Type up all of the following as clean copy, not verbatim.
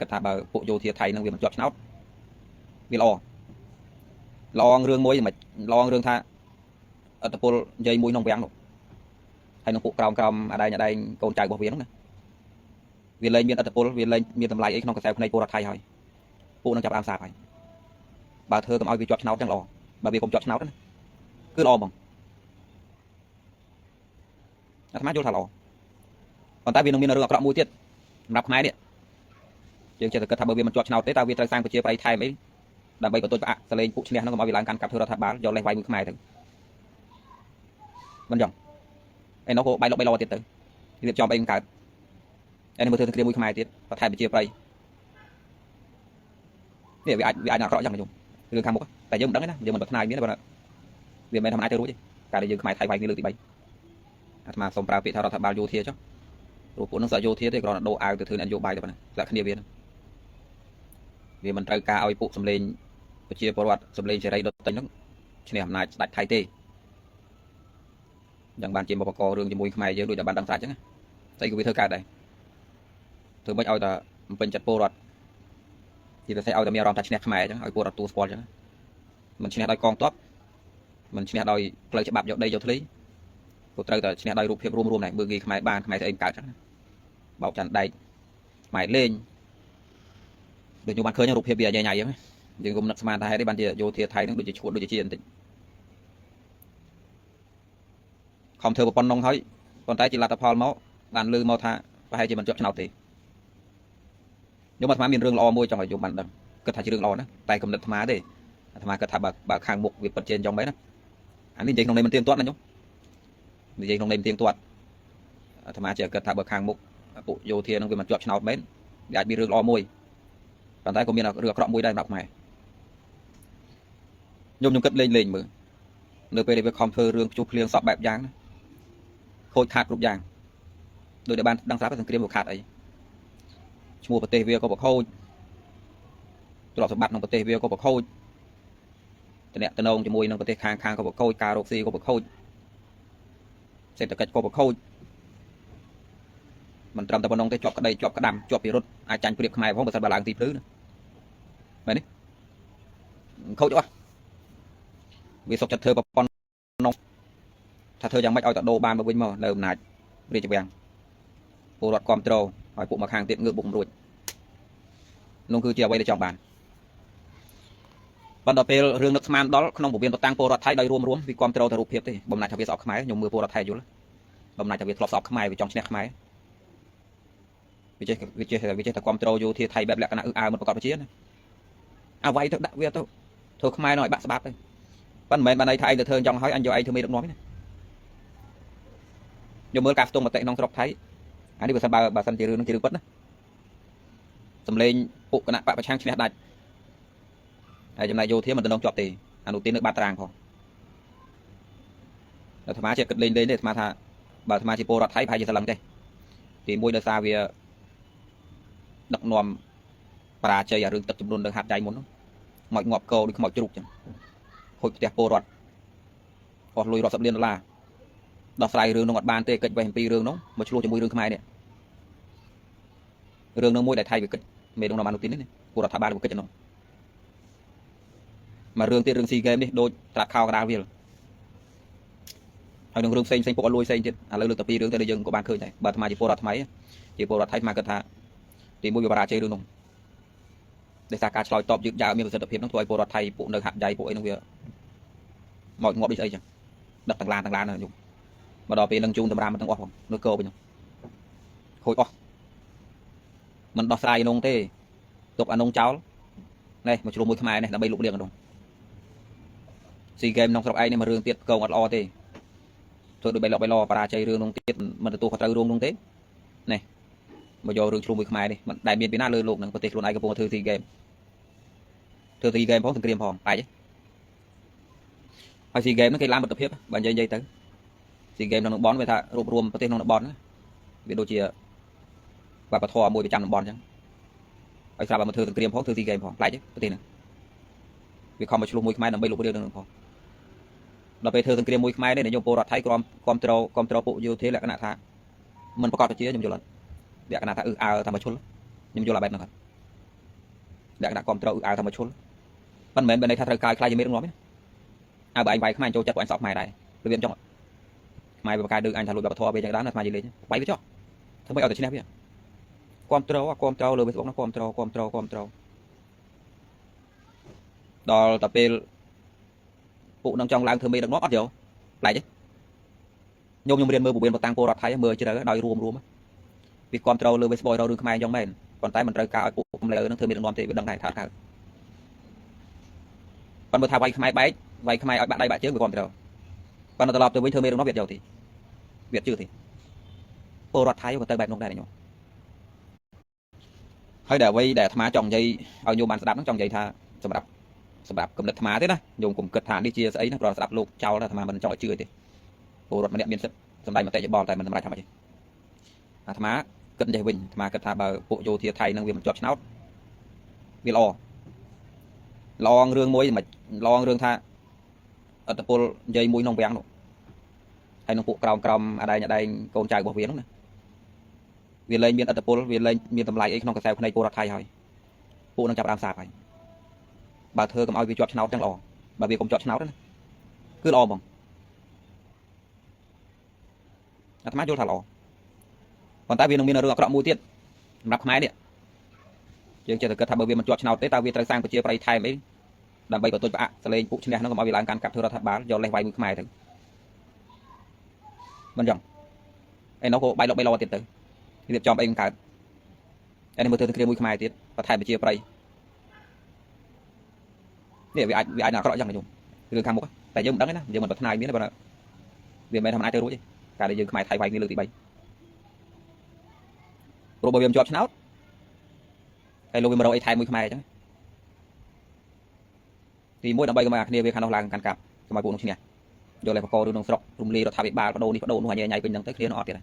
គិតថាបើពួកយោធាថៃនឹងវាមិនជាប់ឆ្នោតវាល្អរឿងមួយមិនល្អរឿងថាអត្តពលនិយាយមួយក្នុងវាំងនោះហើយនឹងពួកក្រោមអាដែងកូនចៅរបស់វាហ្នឹងណាវាលែងមានអត្តពលវាលែងមានតម្លៃអីក្នុងកសែភ្នែកពលរដ្ឋថៃហើយពួកនឹងចាប់អាមសាបហើយបើធ្វើកុំឲ្យវាជាប់ឆ្នោតចឹងល្អបើវាកុំជាប់ឆ្នោតណាគឺល្អហ្មងអាត្មាយល់ថាល្អប៉ុន្តែវានឹងមានរឿងអាក្រក់មួយទៀតសម្រាប់ខ្មែរនេះយើងចេះតែគិតថាបើវាមិនជាប់ឆ្នោតទេតើវាត្រូវសាងប្រជាប្រិយថែមអីដើម្បីបន្ទប់ផ្អាកសលេងពួកឈ្នះហ្នឹងកុំឲ្យវាឡើងកាន់កាប់ធ្វើរដ្ឋាភិបាលយកលេសវាយមួយខ្មែរទៅមិនចឹងឯនោះក៏បាយលុកបាយឡទៀតទៅរៀបចំអីមិនកើតឯនេះមើលធ្វើសង្គ្រាមមួយខ្មែរទៀតបន្ថែមប្រជាប្រិយនេះវាអាចអាក្រក់ចឹងខ្ញុំរឿងខាងមុខតែយើងមិនដឹងទេណាយើងមិនប្រាថ្នាមានទេបើវាមិនថាមិនអាចទៅរួចទេកាលដែលយើងខ្មែរថៃវាយគ្នាលើកទី3អាត្មាសូមប្រើពាក្យថារដ្ឋាភិបាលយោធាចុះព្រោះពួកនឹងស្អកយោធាទេគ្រាន់តែដូរអាវទៅធ្វើនយោបាយទៅប៉ុណ្ណាស្លាកគ្នាវាមិនត្រូវការឲ្យពួកសម្លេងប្រជាពលរដ្ឋសម្លេងសេរីដុតតែហ្នឹងឈ្នះអំណាចស្ដេចថៃទេយ៉ាងបានជាមកបករឿងជាមួយខ្មែរយើងដូចតែបានដឹងស្រាច់ចឹងស្អីក៏វាធ្វើកើតដែរធ្វើមិនឲ្យតែបំពេញចិត្តពលរដ្ឋទីតែឲ្យតែមានអារម្មណ៍ថាឈ្នះខ្មែរចឹងឲ្យពលរដ្ឋទូស្គាល់ចឹងមិនឈ្នះដោយកងទ័ពមិនឈ្នះដោយផ្លូវច្បាប់យកដីយកធ្លីក៏ត្រូវតែឈ្នះដោយរូបភាពរួមដែរមើលងាយខ្មែរបានខ្មែរស្អីកើតចឹងបោកច័ន្ទដែកខ្មែរលេងដូចខ្ញុំបានឃើញរូបភាពវាញ៉ៃចឹងយើងគុំនឹកស្មានថាហេតុអីបានជាយោធាថៃនឹងដូចជាឈួតដូចជាបន្តិចខំធ្វើប្រព័ន្ធនងហើយប៉ុន្តែជាលទ្ធផលមកបានលើមកថាប្រហែលជាមិនជាប់ឆ្នោតទេខ្ញុំអាត្មាមានរឿងល្អមួយចង់ឲ្យខ្ញុំបានដឹងគិតថាជារឿងល្អណាតែគំនិតអាត្មាទេអាត្មាគិតថាបើខាងមុខវាពិតជាយ៉ាងម៉េចណាអានេះនិយាយក្នុងន័យមិនទៀងទាត់ណាខ្ញុំនិយាយក្នុងន័យមិនទៀងទាត់អាត្មាជាគិតថាបើខាងមុខពួកយោធានឹងវាមិនជាប់ឆ្នោតមែនវាអាចមានរឿងល្អមួយប៉ុន្តែក៏មានរឿងអាក្រក់មួយដែរសម្រាប់ខ្មែរខ្ញុំគិតលេងមើលនៅពេលដែលវាខំធ្វើរឿងជួបភ្លៀងសពបែបយ៉ាងណាខូចខាតគ្រប់យ៉ាងដោយតែបានដឹងស្រាប់សង្គ្រាមវាខាតអីឈ្មោះប្រទេសវាក៏ប្រខូចទ្រព្យសម្បត្តិក្នុងប្រទេសវាក៏ប្រខូចតំណែងជាមួយនឹងប្រទេសខាងក៏ប្រខូចការរកស៊ីក៏ប្រខូចសេដ្ឋកិច្ចក៏ប្រខូចមិនត្រឹមតែប៉ុណ្ណឹងទេជាប់ក្តីជាប់ក្តាំជាប់ពិរុទ្ធអាចចាញ់ព្រៀបខ្មែរផងបើសិនបើឡើងទីភ្លឺណាមែនទេខូចអស់វាសុខចិត្តធ្វើប្រព័ន្ធនោះថាធ្វើយ៉ាងម៉េចឲ្យតដោបានមកវិញមកនៅអំណាចរាជវាំងពលរដ្ឋគ្រប់គ្រងឲ្យពួកមកខាងទៀតងើបបុករួចនោះគឺជាអ្វីដែលចង់បានប៉ុន្តែពេលរឿងនឹកស្មានដល់ក្នុងពវៀនតាំងពលរដ្ឋថៃដោយរួមវាគ្រប់គ្រងទៅរូបភាពទេបំណាច់ថាវាស្អប់ខ្មែរខ្ញុំមើលពលរដ្ឋថៃយល់បំណាច់ថាវាធ្លាប់ស្អប់ខ្មែរវាចង់ឈ្នះខ្មែរវាចេះតែគ្រប់គ្រងយោធាថៃបែបលក្ខណៈមិនប្រកបប្រជាណាអ្វីទៅដាក់វាទៅធ្វើខ្មែរនោះឲ្យបាក់ស្បាប់ទៅប៉ុន្តែមិនមែនបានន័យថាឯងទៅធ្វើចង់ឲ្យអញយកឯងធ្វើមេដឹកនាំទេណាយកមើលការស្ទង់មតិក្នុងស្រុកថៃអានេះបើសិនជារឿងនឹងជារឿងពិតណាសម្លេងពួកគណៈបកប្រឆាំងឈ្នះដាច់ហើយចំណែកយោធាមិនតំណងជាប់ទេអានោះទីនៅបាត់តារាងផងអាត្មាជាគិតលេងទេអាត្មាថាបើអាត្មាជាពលរដ្ឋថៃប្រហែលជាស្រឡឹងទេទីមួយដោយសារវាដឹកនាំបរាជ័យអារឿងទឹកចំនួននៅហាត់ចៃមុនមកងាប់កោដូចខ្មោចជ្រូកចឹងខូចផ្ទះពលរដ្ឋអស់លុយរាប់សិបលានដុល្លារដោះស្រាយរឿងនោះអត់បានទេកិច្ចវេះអំពីរឿងនោះមកឆ្លោះជាមួយរឿងខ្មែរនេះរឿងនោះមួយដែលថៃវាកិច្ចមេដឹកនាំអានុទីននេះពលរដ្ឋាភិបាលវាកិច្ចនោះមករឿងទៀតរឿងស៊ីហ្គេមនេះដូចត្រាក់ខោកដាលវាលហើយនឹងរឿងផ្សេងពួកអត់លួយផ្សេងទៀតឥឡូវលើកទៅពីរឿងទៅយើងក៏បានឃើញដែរបើអាត្មាជាពលរដ្ឋថ្មីជាពលរដ្ឋថៃមកគិតថាទីមួយវាបរាជ័យរឿងនោះដោយសារការឆ្លើយតបយឺតយ៉ាវមានប្រសិទ្ធភាពនោះធ្វើឲ្យពលរដ្ឋថៃពួកនៅហាត់ចៃពួកអីនោះវាមកងាប់ដូចស្អីចឹងដឹកទាំងឡានណាខ្ញុំមកដល់ពេលនឹងជូនតម្រាមទាំងអស់ផងនៅកោវិញខូចអស់មិនដោះស្រាយនងទេទុកអានងចោលនេះមកជ្រុំមួយខ្មែរនេះដើម្បីលុកលៀងអានោះស៊ីហ្គេមក្នុងស្រុកឯងនេះមករឿងទៀតកងអត់ល្អទេធ្វើដូចបីឡបរាជ័យរឿងនោះទៀតមិនទទួលខុសត្រូវរឿងនោះទេនេះមកយករឿងជ្រុំមួយខ្មែរនេះមិនដែលមានពីណាលើលោកនឹងប្រទេសខ្លួនឯងកំពុងធ្វើស៊ីហ្គេមផងសង្គ្រាមផងបែកហើយស៊ីហ្គេមហ្នឹងគេឡើងមិត្តភាពបើនិយាយទៅស៊ីហ្គេមក្នុងតំបន់វាថារួបរวมប្រទេសក្នុងតំបន់វាដូចជាវប្បធម៌មួយប្រចាំតំបន់អញ្ចឹងហើយស្រាប់តែមកធ្វើសង្គ្រាមផងធ្វើស៊ីហ្គេមផងបែកប្រទេសហ្នឹងវាខំមកឆ្លោះមួយខ្មែរដើម្បីលុបរឿងហ្នឹងផងដល់ពេលធ្វើសង្គ្រាមមួយខ្មែរនេះខ្ញុំពលរដ្ឋថៃគ្រប់គ្រងពួកយោធាលក្ខណៈថាមិនប្រកបប្រជាខ្ញុំយល់អត់លក្ខណៈថាអើតាមមកឈុលខ្ញុំយល់អាបែបហ្នឹង lẽ đã còn trâu áo thầm một chút bên mình bên đây thay cài cài cho mấy đứa nó biết à bà anh vay không anh cho chắc của anh sọp mày này tôi biết cho mày bà cài được anh thằng lùi bà thua về chẳng đó là mày gì lên quay với cho không phải ở trên này biết com trâu lừa với nó com trâu đò tập về phụ đang trong làng thưa mi được nót nhiều lại chứ nhôm điền mưa bù biên một tăng cô đọt thấy mưa chưa đấy đòi rùm vì com trâu lừa với boy đâu được mai trong mền còn tay mình rơi cao phụ không lỡ nó thưa mi được ngon thì đằng này thả thả còn một thằng vay khai ở bạn đây bạn chứ với com trâu còn nó tập lọp từ với thưa mi được nó việt giàu thì việt chưa thì cô đọt thấy của tay bạn nông này nhỉ hơi để thà chồng dây ao nhôm bàn đạp nó chồng dây thaสำหรับกำลังธรรมะด้วยนะโยมกลุ่มเกิดฐานที่เชียร์ไอ้นะเราสำหรับลูกเจ้าแล้วธรรมะมันจ่อยเชื่อดิโอ้รถมันเนี่ยมีสำหรับมันแต่จะบอกแต่มันทำอะไรทำไมธรรมะเกิดใจวิ่งธรรมะเกิดทาบปุโยเทียไทยนั่งเวียนมันจบชนะวิลลองเรื่องมวยmàลองเรื่องท่าอัตโปลใจมวยน้องแบงหนูให้น้องปุกรอมอะไรอย่างใดโกนใจบอกเวียนนะเวียนเลยมีอัตโปลเวียนเลยมีตำไรไอ้น้องกระแสคนในโปรไทยหอยปุนั่งจับรามสาไปbà thơ cầm ao vi chọt cháo chẳng lò bà vì cũng chọt cháo đó cứ lò bằng thằng má vô thả lò còn ta vì nông biên là được mua tiền nạp máy điện chứ chỉ cần thằng bởi vì mình chọt cháo tới tao vì tao sang của chia bay thay mấy làm bay của tôi bạn lên phụ trên này nó còn bao vì làm cản cặp thưa ra thằng bán do lấy vay mười máy thằng mình dòng anh nó có bay lọ tiền tử thì đẹp cho anh cả anh mới thưa kia mười máy tiền và thay bị chia bayเนี่ยวิไอหนาก็ยังไม่ยุ่งคือคำบอกแต่ยังดังนะยังมันปัฒนาอย่างนี้นะบ้านเวียนไปทำอะไรเธอรู้ใช่การได้ยืนขมายไทยไว้มีเรื่องตีใบโรบเวียมจอบชนะไอ้โรบเวียมเราไอ้ไทยมือขมายใช่ไหมทีมวยดับใบก็มาเนี่ยเวียนขันเอาลางกันกับสมัยปูนที่เนี่ยโยนอะไรพอดูน้องสระรุมลีเราทำอีกบาร์ก็โดนนี่ก็โดนหัวใหญ่เป็นยังเตะเคลียร์นอดกัน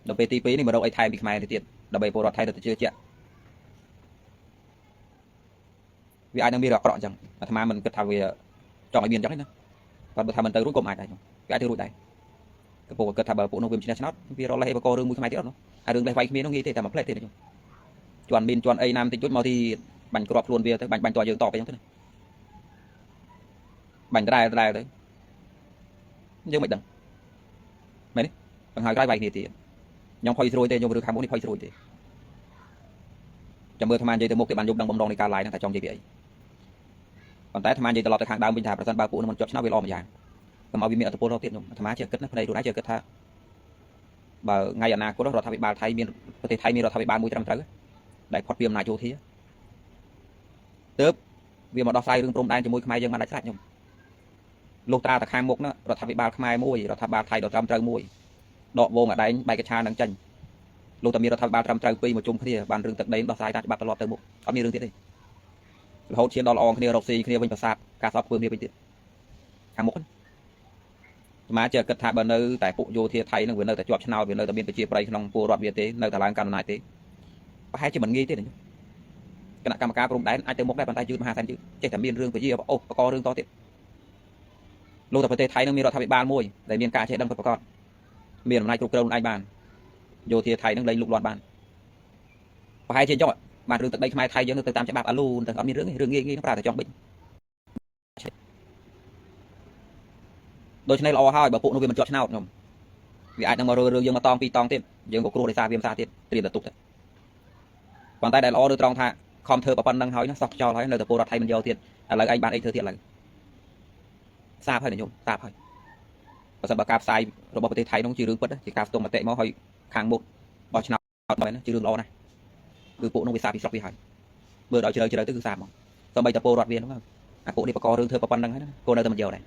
ดับเบิลตีปีนี่มาเราไอ้ไทยมีขมายในเตียนดับเบิลโปรไทยเราจะเชื่อเจ้าvì ai đang bị rọ chẳng thà mà mình cứ thà về chọn ai biên chắc đấy nữa và thà mình tới rút cụm ai này cái ai tới rút này cái bộ cứ thà bờ bộ nông viên nó vì rồi lại bà co rừng mũi khai tiếc nó ai rừng lại vay miếng nó nghĩ thế thà mà plei thế này chọn biên chọn ai nam thì chút mau thì bành crop luôn về tới bành tòa dương tỏ cái giống thế này bành cái đài đấy nhưng mày đừng mày đấy bằng hai cái vay thì nhóm phơi rồi thế nhóm được ham muốn đi phơi rồi thế trong mưa tham ăn chơi từ một cái bàn dục đang bom đòn đi cả lại đang tại trong chơi vậy còn tại tham ăn chơi từ lọt từ hàng đào bình thảประธานบาปูมันจบชนะเวลามาอย่างก็มาวิมีอัตโปรเราติดอยู่ธรรมะเชื่อเกิดนะคนใดดูได้เชื่อเกิดท่าบ่ไงอย่างนาก็เราทำให้บาลไทยมีประเทศไทยมีเราทำให้บาลมวยจำตรึได้พอดเวียมนายโจทีเติบเวียมมาดอไซเรื่องตรงได้จะมวยขมายยังมาได้ชัดยมลูกตาตะคางมุกนะเราทำให้บาลขมายมวยเราทำบาลไทยเราจำตรึมวยดอกวงอะไรใบกระชาหนังจันลูกตามีเราทำบาลจำตรึปีมาจุ่มขี้บาลเรื่องตัดได้ดอไซได้บาลตลอดเติมมุกเขามีเรื่องที่ได้เราเชียร์ดอลอองขี้เราซีขี้เป็นประสาทการสอบเพิ่มเนี่ยเป็นhàng một mà chờ cất hạ bên nơi tại phụ vô thiệt thấy nó vừa nơi tại chọt nào vừa nơi tại biên chia bay trong pua đoạt việt tế nơi tại làng càn này tế có hai chứ mình nghi thế này cái nạn camera cũng đánh ai tới một đại bàn tay chưa mà hai thành chứ chạy thẩm biên rương của chia ô có rương to tiệt lô tập tế thấy nó mi đoạt tháp ban môi để biên ca chạy đâm vào con miền này trục đông ai bàn vô thiệt thấy nó lấy lục loạt bàn có hai trên chọn bàn rương từ đây mai thay cho nó từ tam chạy bạc alu từ ở miền rương nghi nó ra từ trong bệnh đôi chân này lo hai bà phụ nó vì mình chọn nào nhom vì ai đang mà rơi dương mà tong pi tong tiết dương của cô để xa viêm xa tiết tiền là tục đấy còn tay đại lo đưa trong thà com thơ bà pan đang hỏi nó sọc cho nói lời tập cô đặt thay mình giàu tiền lời anh bạn ấy thơ thiệt là xa thôi này nhom xa thôi và sao bà cạp sai rồi bà thấy nó chỉ rương quất chỉ cạp tông mà tệ máu hơi khang một bao chân nào nó chỉ rương lo này cứ phụ nó bị xa bị sọc bị hỏi bữa đó chơi tới cứ xa mà xong bây tập cô đoạt viên đúng không cô đi bà co rương thơ bà pan đang hỏi cô nơi tao mình giàu này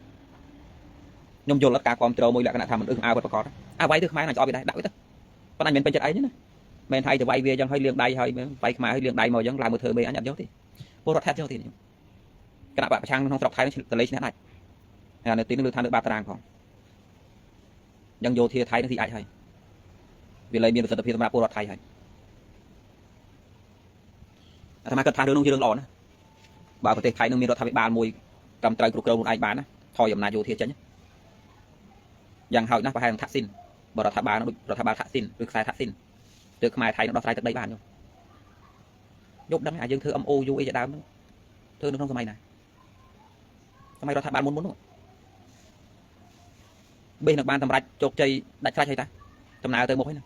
nhôm vô lát cá con trâu môi lại cái nào tham mình ao vật có đó vay thứ mai là cho bị đây đạo đó con anh mình bên chân ấy nữa men hay thì vay về chẳng hơi liền đây hơi vay mà hơi liền đây mà vẫn làm một thời bê anh nhận dấu thì vô rót thét cho thì cái nào bạn trang không đọc thái nó lấy thế này là tiếng lừa than được ba tàng cònยังโยเทียไทยนั่นที่ไอ้ให้เวลามีแต่เพียงธรรมดาปูรอดไทยให้ทำไมก็ทางเรื่องที่เรื่องหล่อนะบ่าวประเทศไทยนึงมีรถทำให้บานมวยกำไตรกรุกเกลไอ้บานนะทอยอำนาจโยเทียจังยังหอยนะประธานทักษิณบรัฐบาลรัฐบาลทักษิณหรือสายทักษิณเจอขมายไทยรัฐไทยจากได้บ้านอยู่ យកដឹងអាយើងធ្វើ MOU អីជាដើមធ្វើនៅក្នុងសម័យណាសម័យរដ្ឋាភិបាលមុននោះបេះនឹងបានសម្រេចជោគជ័យដាច់ស្រេចហើយតាដំណើរទៅមុខហើយណា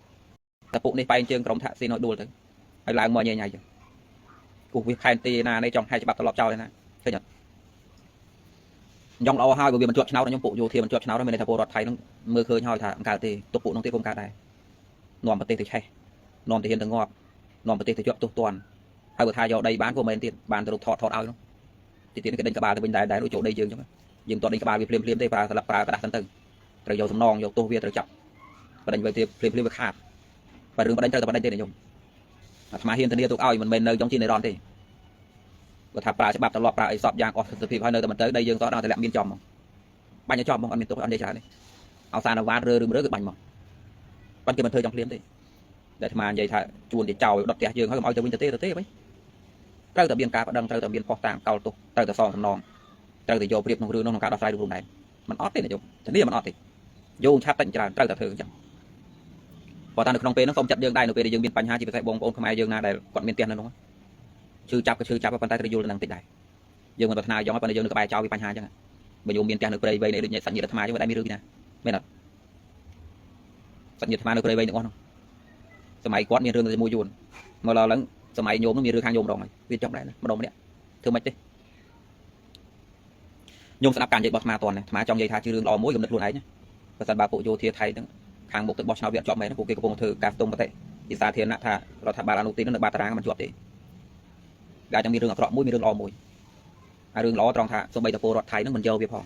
តែពួកនេះបែងជើងក្រុមថាក់ស៊ីនឲ្យដួលទៅហើយឡើងមកញ៉ៃញ៉ៃចឹងគូវាខែនទីណានេះចង់ហែកច្បាប់ត្រឡប់ចោលណាឃើញអត់យ៉ងល្អហើយបើវាមិនជាប់ឆ្នោតខ្ញុំពួកយោធាមិនជាប់ឆ្នោតមានន័យថាពលរដ្ឋថៃនឹងមើលឃើញហើយថាអង្កើតទេទុកពួកនោះទេគុំកើតដែរនាំប្រទេសទៅឆេះនាំទៅហ៊ានទៅងាប់នាំប្រទេសទៅជាប់ទោសទណ្ឌហើយបើថាយកដីបានក៏មិនទៀតបានទៅរកថតឲ្យនោះទីទៀតគេដេញក្បាលទៅវិញដែរដូចចូលដីយើងចឹងយើងតដេញក្បាលវាភ្លាមទេប្រើស្លាប់ប្រើกระดาษសិនទៅត្រូវយកសំណងយកទោសវាត្រូវចាប់បដិញវាភ្លាមវាខាតបើរឿងបដិញត្រូវតែបដិញទេខ្ញុំអាត្មាហ៊ានធានាទុកឲ្យមិនមែននៅចង់ជានិរន្តរ៍ទេបើថាប្រើច្បាប់ត្រឡប់ប្រើអីសពយ៉ាងអស់សិទ្ធិភាពហើយនៅតែមិនទៅដីយើងសោះដល់តែលាក់មានចំហ្មងបាញ់ឲ្យចំហ្មងអត់មានទុកអត់និយាយច្រើនទេអោសានវ៉ាតរើឬគឺបាញ់ហ្មងបាញ់គេមិនធ្វើចង់ភ្លាមទេតែអាត្មានិយាយថាជួនជាចោលដុតផ្ទះយើងហើយកុំឲ្យទៅវិញទៅទេអ្វីត្រូវតែមានការប្តឹងត្រូវតែមានផុសតាងកោលទោសត្រូវតែសងសំណងត្រូវតែយកប្រៀបក្នុងរឿងនោះក្នុងការដោះស្រាយរួមដែរมันអត់ទេណាយកធានាมันអត់ទេយកឆាប់តែច្រើនត្រូវតែធ្វើអញ្ចឹងបើតានៅក្នុងពេលហ្នឹងសូមចាត់យើងដែរនៅពេលដែលយើងមានបញ្ហាជាពិសេសបងប្អូនខ្មែរយើងណាដែលគាត់មានផ្ទះនៅនោះឈឺចាប់ក៏ឈឺចាប់ប៉ុន្តែត្រូវយល់នឹងតិចដែរយើងមិនប្រាថ្នាយ៉ាងប៉ុន្តែយើងនៅក្បែរចោលពីបញ្ហាអញ្ចឹងបើយើងមានផ្ទះនៅព្រៃវែងដូចសាច់ញាតិអាត្មាអញ្ចឹងមិនដែលមានរឿងពីណាមែនអត់សាច់ញាតិអាត្មានៅព្រៃវែងទាំងអស់នោះសម័យគាត់មានរឿងជាមួយយួនមកឡើងសម័យញោមនោះមានរឿងខាងញោមម្ដងហើយវាចង់ដែរម្ដងម្នាក់ធ្វើមិនទេញោមស្ដាប់ការនិយាយរបស់អាត្មាតន់អាត្មាចង់និយាយថាជារឿងល្អមួយគំនិតខ្លួនឯងបើសិនបើពួកយោធាថៃហ្នឹងខាងមុខទៅបោះឆ្នោតវាអត់ជាប់មែនពួកគេកំពុងធ្វើការស្ទង់មតិពីសាធារណៈថារដ្ឋាភិបាលអនុទីននៅបាតារាងមិនជាប់ទេគេអាចមានរឿងអាក្រក់មួយមានរឿងល្អមួយហើយរឿងល្អត្រង់ថាសូម្បីតែពលរដ្ឋថៃហ្នឹងមិនយកវាផ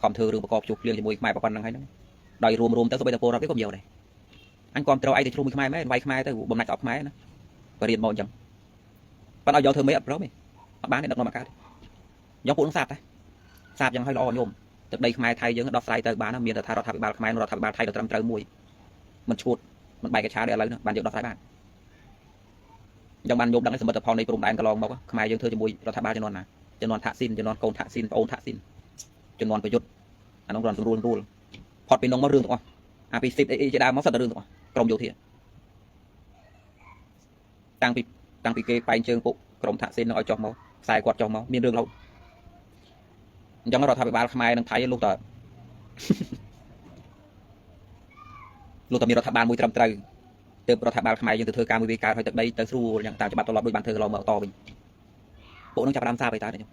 ងខំធ្វើរឿងប្រកបជួបភ្លៀងជាមួយខ្មែរប៉ុណ្្នឹងហើយហ្នឹងដោយរួមទៅសូម្បីតែពលរដ្ឋវាក៏មិនយកដែរអញគ្រប់ត្រូវឯងទៅជ្រុំមួយខ្មែរមែនវាយខ្មែរទៅបំណាច់អត់ខ្មែរណាបើរៀនមកអញ្ចឹងប៉ុន្តែឲ្យយកធ្វើមេអត់ព្រមទេអត់បានទេដឹកនាំអាកាសយកពួកនឹងសាបតែសាបយ៉ាងឲ្យល្អញោមទឹកដីខ្មែរថៃយើងដោះស្រាយទៅបានមានតែថារដ្ឋាភិបាលខ្មែររដ្ឋាភិបាលថៃទៅត្រឹមត្រូវមួយមិនឈួតមិនបែកកញ្ឆាដូចឥឡូវនេះបានយកដោះស្រាយបានអញ្ចឹងបានញោមដឹងសមិទ្ធផលនៃព្រំដែនកន្លងមកខ្មែរយើងធ្វើជាមួយរដ្ឋាភិបាលជំនាន់ណាជំនាន់ថាក់ស៊ីនជំនាន់កូនថាក់ស៊ីនប្អូនថាក់ស៊ីនជំនាន់ប្រយុទ្ធអានោះគ្រាន់ស្រួលផុតពីនោះមករឿងទាំងអស់អាពី10អីជាដើមមកសិតតែរឿងទាំងអស់ក្រមយោធាតាំងពីគេបែងជើងពួកក្រមថាក់ស៊ីននឹងឲ្យចុះមកខ្សែគាត់ចុះមកមានរឿងរហូតអញ្ចឹងរដ្ឋាភិបាលខ្មែរនិងថៃលុះតែមានរដ្ឋាភិបាលមួយត្រឹមត្រូវទើបរដ្ឋាភិបាលខ្មែរយើងទៅធ្វើការមួយវាកើតឲ្យទឹកដីទៅស្រួលយ៉ាងតាមច្បាប់ត្រឡប់ដូចបានធ្វើកន្លងមកតវិញពួកនឹងចាប់ផ្ដើមសាបទៅតើខ្ញុំ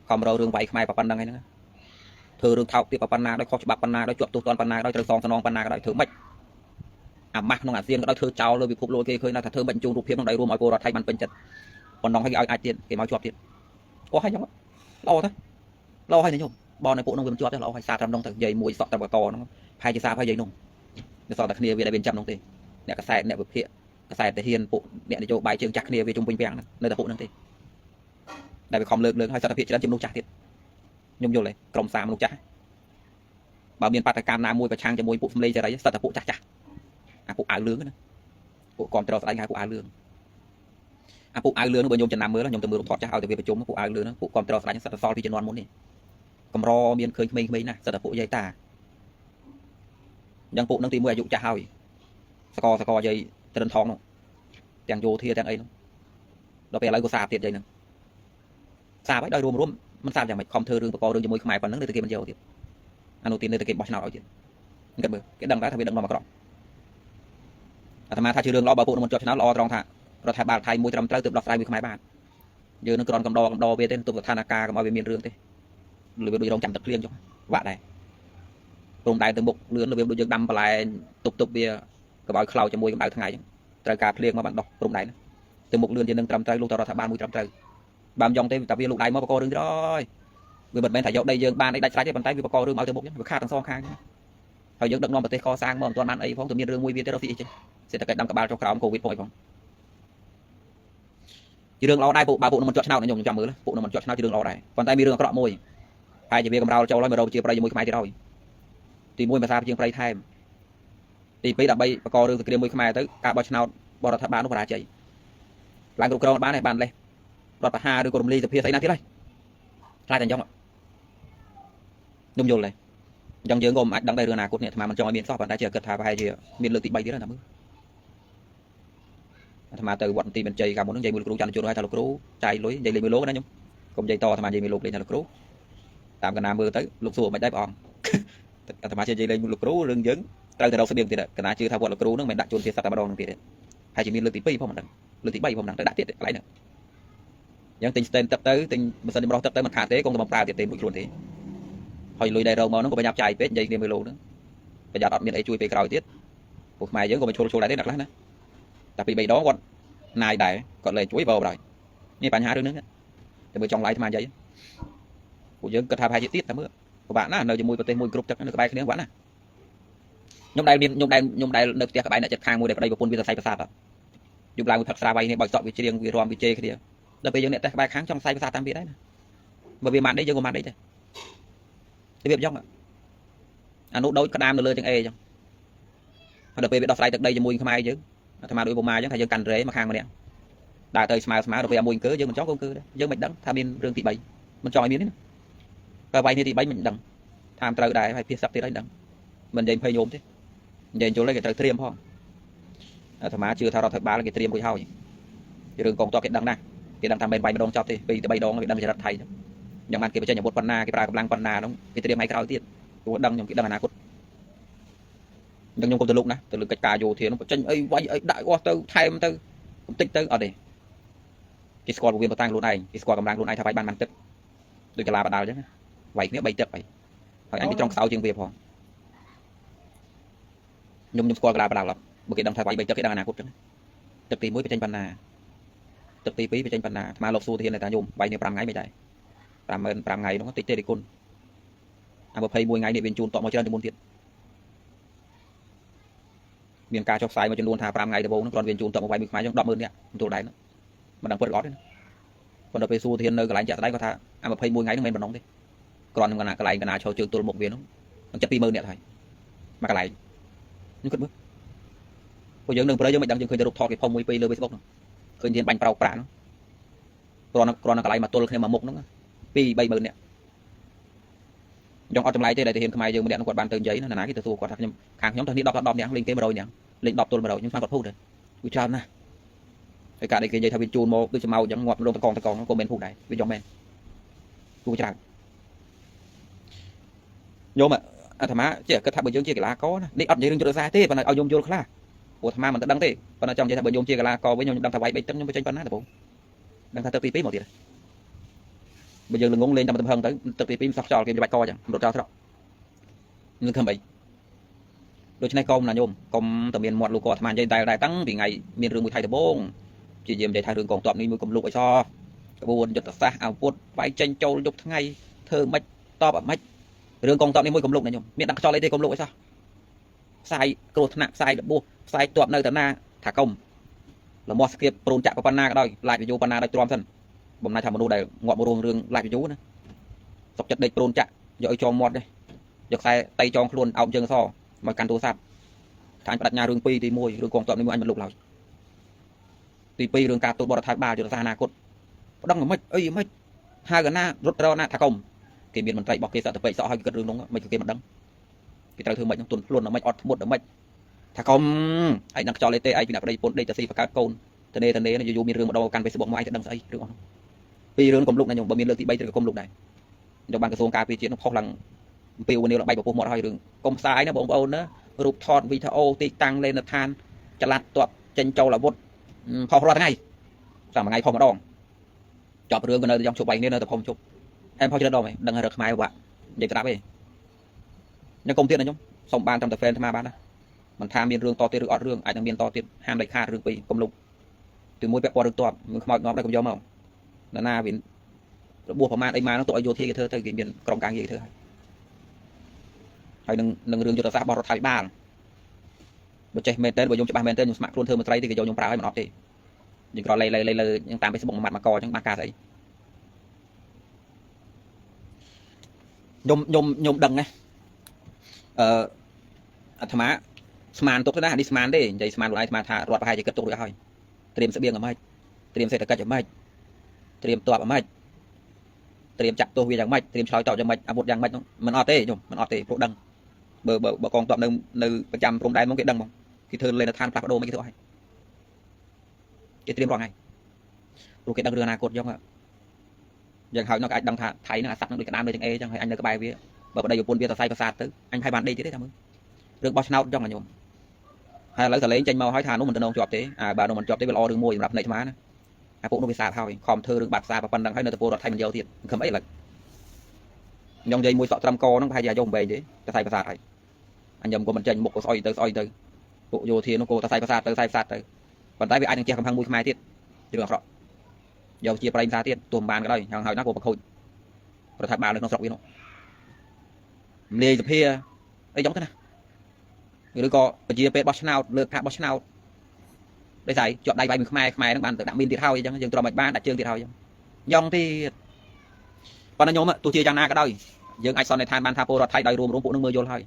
ខំរករឿងវាយខ្មែរប៉ុណ្ណឹងហ្នឹងធ្វើរឿងថោកទៀតប៉ុណ្ណាដោយខុសច្បាប់ប៉ុណ្ណាដោយជាប់ទោសទណ្ឌប៉ុណ្ណាដោយត្រូវសងសំណងប៉ុណ្ណាក៏ដោយធ្វើម៉េចអាម៉ាស់ក្នុងអាស៊ានក៏ដោយធ្វើចោលលើពិភពលោកគេឃើញថាធ្វើមិនជូនរូបភាពក្នុងដៃរួមឲ្យពលរដ្ឋថៃបានពេញចិត្តប៉ុណ្ណឹងឲ្យអាចទៀតគេមកជាប់ទៀតអស់ហើយខ្ញុំល្អទេល្អហើយខ្ញុំបងនៅពួកនោះវាមិនជាប់ទេល្អហើយសារត្រឹមនោះទៅនិយាយមួយសក់ត្រឹមកកហ្នឹងផែជាសារហើយនិយាយនោះវាសក់តែគ្នាវាដែលវាចាំនោះទេអ្នកកសែតអ្នកវិភាគកសែតតាហ៊ានពួកអ្នកនយោបាយជើងចាស់គ្នាវាជុំវិញពាំងនៅតែពួកហ្នឹងទេដែលវាខំលើកហើយសត្វភាពច្រើនជាមនុស្សចាស់ទៀតខ្ញុំយល់ទេក្រុមសារមនុស្សចាស់បើមានបាតកម្មណាមួយប្រឆាំងជាមួយពួកសំលេងសេរីសត្វតែពួកចាស់អាពួកអាវលឿងណាពួកគ្រប់ត្រស្ដែងហៅពួកអាវលឿងអាពួកអាវលឿងនោះបើខ្ញុំចំណាំមើលខ្ញុំទៅមើលរូបថតចាស់ឲ្យទៅវាប្រជុំពួកអាវលឿងហ្នឹងពួកគ្រប់ត្រស្ដែងសត្វសល់ពីជំនាន់មុននេះកម្រមានឃើញក្មេងៗណាស់សត្វតែពួកយាយតាអញ្ចឹងពួកនឹងទីមួយអាយុចាស់ហើយសកយាយត្រឹនថងនោះទាំងយោធាទាំងអីនោះដល់ពេលឥឡូវក៏សាបទៀតយាយហ្នឹងសាបហើយដោយរួមមិនសាបយ៉ាងម៉េចខំធ្វើរឿងបករឿងជាមួយខ្មែរប៉ុណ្ណឹងនៅតែគេមិនយកទៀតអានោះទីនៅតែគេបោះឆ្នោតឲ្យទៀតគេមើលគេដឹងដែរថាវាដឹងមកអាក្រក់អាត្មាថាជារឿងល្អបើពួកនឹងមិនជាប់ឆ្នោតល្អត្រង់ថារដ្ឋាភិបាលថៃមួយត្រឹមត្រូវទើបដោះស្រាយវាខ្មែរបានយើងនឹងក្រនកំដរវាទេទុកស្ថានភាពកុំឲ្យវាមានរឿងទេលឿនដូចរងចាំទឹកភ្លៀងចុះវាក់ដែរព្រមដែរទៅមុខលឿនរបៀបដូចយើងដាំបន្លែទុបវាកុំឲ្យខ្លោចជាមួយកម្ដៅថ្ងៃអញ្ចឹងត្រូវការភ្លៀងមកបានដោះព្រមដែរទៅមុខលឿនជានឹងត្រឹមត្រូវលោកតរដ្ឋាភិបាលមួយត្រឹមត្រូវបើមិនយ៉ងទេតែវាលោកដៃមកបករឿងទៀតអើយវាមិនមែនថាយកដីយើងបានអីដាច់ស្រេចទេប៉ុន្តែវាបករឿងឲ្យទៅមុខអញ្ចឹងវាខាតទាំងសងខាងហើយយើងដឹកនាំប្រទេសកសាងមកមិនទាន់បានអីផងទៅមានរឿងមួយវាទៀតរកស៊ីអីចេះសេដ្ឋកិច្ចដាំក្បាលចុះក្រោមកូវីដផងអីផងជារឿងល្អដែរពួកនឹងមិនជាប់ឆ្នោតខ្ញុំចាំមើលពួកនឹងមិនជាប់ឆ្នោតជារឿងល្អដែរប៉ុន្តែមានរឿងអាក្រក់មួយហើយជាវាកំរោលចូលហើយមករកជាប្រៃជាមួយខ្មែរទៀតហើយទី1ភាសាជាងប្រៃថែមទី2ដើម្បីបករឿងសង្គ្រាមមួយខ្មែរទៅការបោះឆ្នោតបរដ្ឋាភិបាលនោះបរាជ័យឡើងគ្រប់គ្រងបានហើយបានលេះរដ្ឋបហាឬក៏រំលាយសភាស្អីណាទៀតហើយខ្លាចតែអញ្ចឹងខ្ញុំយល់ទេអញ្ចឹងយើងក៏មិនអាចដឹងដែររឿងអនាគតនេះអាត្មាមិនចង់ឲ្យមានសោះប៉ុន្តែជាគិតថាប្រហែលជាមានលើកទី3ទៀតណាមើល thằng mà từ bọn ti bên chơi cả một nước dây mưa lục chăn chuột hay thằng lục chạy lối dây lên mưa lố đó nhung cùng dây to thằng mà dây mưa lục lên thằng lục tạm cái nào mưa tới lục xùa mày đáy bòn thằng mà chơi dây lên lục rừng dứng từ đâu sẽ điểm thì cái nào chưa thao bọn lục nó mày đặt chuột thì sao tao đòn thì hay chỉ miền lưỡi tí pi phong đằng lưỡi tí bay phong đằng tới đã tiết lại nữaยังติงสเตนตับเตอร์ติงมันสนิมรอตับเตอร์มันขาดเตะกงตะมปลาติดเต็มบุกชวนทีหอยลุยได้เรามาน้องก็ไปยับใจเป็ดยังเดียมไปโลนึงไปยัดอดมีไอ้ช่วยไปกรอยติดพวกมายยังก็ไปโชว์ได้หนักแล้วนะแต่ปีใบđó còn nài đại còn lại chuối vào rồi như bạn nhá đứa nữa để mới trong lại mà vậy của dân cất hai chi tiết ta mưa của bạn á nơi cho mùi có tên mùi group chắc nó bay cái tiếng quán à nhung đây được tiệc các bạn đã chặt khang mùi để đây của quân bây say bờ sạt à dùng lại một thật xa bay này bỏi sọ bị riêng vì rom bị chê cái gì là bây giờ này các bạn kháng trong say bờ sạt tam biết đấy bởi vì màn đấy giờ của màn đấy thôi cái việc trong anh nút đấu cái đam được lên chẳng e chẳng được về đọc lại từ đây cho mùi không ai chứ tham mà đuổi bộ ma chẳng thay dân cành rễ mà khang mà nè đại tới smile được về mùi cớ dân mình chó công cư đấy dân mình đắng tham biên rương thị bảy mình chọn miếng đấy và vay thì bảy mình đắng tham trời đại phải phía sắp tới đấy đắng mình dành phơi nhôm thế dành chỗ lấy cái trời tiêm phong tham mà chưa thao thật ba là cái tiêm của hao gì rừng còn to cái đắng nè cái đắng tham bên bay mà đông chọc thì vì bay đông bị đắng thì đặt thầyอย่างมันเก็บไปใช้อย่างบทปันนาเก็บปลากำลังปันนาต้องไปเตรียมให้เขาเตี้ยตัวดังอย่างที่ดังอนาคตดังยงกตัวลุกนะตัวลุกกระจายโยเทียนchân ấy quay ấy đại qua từ thayมันtừ cũng tích từ ở đây cái squad của viên tăng luôn này cái squadกำลังluôn này thay banมันตึกโดยกระลาบดาวใช่ไหมไหวเนี้ยใบตึกไปhỏi anh bị trong sáu chương việc hả nhung squadกระลาบดาวหรอกบางทีดังthayใบตึกcáiดังอนาคตใช่ไหมตึกตีมุ้ยไปtranhปันนาตึกตีปีไปtranhปันนามาลบสู้เทียนในตาโยมใบเนี่ยปรามไงไม่ได้ปรามไงnó có tích tê đi côn mà phây mùi ngày để viên chun tọ mọi chuyện thì muốn thiệt miền ca chọc sai mà chân luôn thà pram ngày thì bố nó còn viên chun tọ một vài miếng máy trong đậm hơn nè chỗ đấy mà đang quật gót đấy còn đợt về xu thiên nơi cái lạnh chặt đấy có thà mà phây mùi ngày nó men bật nóng đi còn cái này cái nào cho trường tôi một viên nó chặt pi mơ nè thầy mà cái này nhưng cất bước bây giờ đừng bây giờ mình đang chừng khơiจะ thọ cái phong mùi pi lơ Facebook khơi thiên bánh prao prạ nó còn cái này mà tôi khi mà mục nó pi bay mơ nè trong ở trong lại đây thì hiện mai giờ mình điện quạt bàn tường giấy nó là ná cái từ quạt nhưng hàng nhóm thằng đi đọc nhá linh kế mà rồi nhá linh đọc tôi mà rồi nhưng phan quạt phun rồi quy trao nè cái cả đây cái dây theo viên chun mô tôi màu chẳng ngọt luôn ta còn nó comment phun này bên trong men quy trao vô mà thằng má chỉ cái thằng bên dưới chia cái lá có đi ấp dây đừng cho ra thế và ao dùng vô là của thằng má mình đăng thế và nó trong dây thằng bên dùng chia cái lá co với nhau đang thằng váy bấy tấm nhưng với tranh bắn á thằng đang thằng tí một tiền bây giờ là ngôn lên trong tâm hơn tới thực tế phim sọc trò kia bạch co chẳng độ trao thọ nhưng không bị đôi chân này công là nhôm công từ miền một lục cọt màn dây tài tăng vì ngày miền rừng mùi thay từ bông chỉ diệm để thay rừng còn tọm đi mùi cầm lục ở so buồn giật xa ảo buốt vai tranh châu dục tháng ngày thơ mạch to bẩm mạch rừng còn tọm đi mùi cầm lục này nhôm miền đang cho lấy đây cầm lục ở sao sai cột nặng sai đập bua sai tọm nơi tận na thả công là mò skip prôn chạm vào panna cái đôi lại bị vô panna đôi tròn thân bầm này thằng một đây ngọn một rương lại bị chú nữa sọc chặt đây prôn chạm giờ cho mọt đây giờ sai tay cho luôn áo chân so mà căn tô sạp thành đặt nhà rương pi thì môi rương còn tọm đi mua anh một lục lại thì pi rương cà tôi bỏ thái ba cho ra na cốt đăng ở mấy ấy mấy hai cái na rút ra na thả công thì miền mình tay bọc kia sợ tập vậy sợ hai cái rương đúng mấy cái kia mình đăng cái trời thương mệnh trong tuần luôn là mấy ọt một ở mấy thả công hãy đặt cho lấy tê ai bị đặt đây bốn đâyจะ si và cá côn thế này là dù miền rương một đầu căn phải sử dụng một ai đăng say được không pi rương cầm lục này nhung bờ miền lương thị bay từ cầm lục này trong ban cái số cà phê chuyện nó không lằng piu này là bay bộ một hai rương công sai nó bộ nữa rụp thọt video ti tăng lên là than chặt lạt tuột chân châu là vốt phò ra ngay sao mà ngay phò mà đòn chọn rương bên nơi trong chụp bay nên là tập không chụp em phò chưa đòn này đăng được mai bạn vậy cái đáp ấy nhưng công ty này nhung xong ban trong tập fan tham ban đó mình tham miền rương to tiền rương rương ai đang miền to tiền ham đầy kha rương pi cầm lục từ mỗi bẹt qua rương to mình không ngọc đây cũng gió màu là na biển buộc vào man ấy mà nó tội vô thi cái thơ thời cái biển còng càng gì thơ hay đừng rương cho ta bỏ thái ba bữa chạy men tên bữa dùng cho ba men tên dùng smart luôn thơ một tay thì cái dùng prao ấy mà nó thì những còn lây những tam cái sự bụng mặt mà co trong ba ca đấy nhôm đằng này thằng má sman tốt đó đi sman đấy chạy sman lại mà thả rọt hai chỉ cất tốt được thôi tìm sẽ biếng ở mai tìm sẽ cất ở mai tìm tọa ở mai tìm chặt tôi vì dạng mai tìm soi tọa cho mai một dạng mai mình ọt tê nhung mình ọt tê pro đằng bờ con tọa nơi nơi trăm trong đáy mong cái đằng không khi thơ lên là than plak đô mấy cái thôi គេត្រៀមរាល់ថ្ងៃព្រោះគេដឹងរឿងអនាគតយ៉ាងយ៉ាងហើយនោះក៏អាចដឹងថាថៃនឹងអាស័ព្ទនឹងដូចក្តាមដូចទាំងអេចឹងហើយអញនៅក្បែរវាបើប្តីប្រពន្ធវាសរសៃប្រសាទទៅអញហើយបានដេកទៀតទេថាមើលរឿងបោះឆ្នោតចឹងញោមហើយឥឡូវតលេងចេញមកហើយថានោះមិនតំណងជាប់ទេបើនោះមិនជាប់ទេវាល្អរឿងមួយសម្រាប់ផ្នែកឆ្មាណាអាពួកនោះវាសាបហើយខំធ្វើរឿងបាត់ផ្សារប៉ុណ្ណឹងហើយនៅតែពលរដ្ឋថៃមិនយកទៀតខំអីឥឡូវខ្ញុំនិយាយមួយសក់ត្រឹមកហ្នឹងប្រហែលជាអាយុ8ទេតែសរសៃប្រសាទហើយអញខ្ញុំក៏មិនចេញមុខក៏ស្អុយទៅពួកយោធានោះក៏សរសៃប្រសាទទៅប៉ុន្តែវាអាចនឹងជះកំហឹងមួយខ្មែរទៀតរឿងអាក្រក់យកជាប្រៃផ្សារទៀតទោះមិនបានក៏ដោយយ៉ាងហើយណាក៏ប្រខូចរដ្ឋាភិបាលនៅក្នុងស្រុកវានោះលាយសភាអីចឹងទៅណាឬក៏ប្រជាពេលបោះឆ្នោតលើកការបោះឆ្នោតដោយសារជាប់ដៃវាយមួយខ្មែរហ្នឹងបានទៅដាក់មានទៀតហើយអញ្ចឹងយើងទ្រាំមិនបានដាក់ជើងទៀតហើយអញ្ចឹងយ៉ងទៀតប៉ុន្តែញោមទោះជាយ៉ាងណាក៏ដោយយើងអាចសន្និដ្ឋានបានថាពលរដ្ឋថៃដោយរួមពួកនឹងមើលយល់ហើយ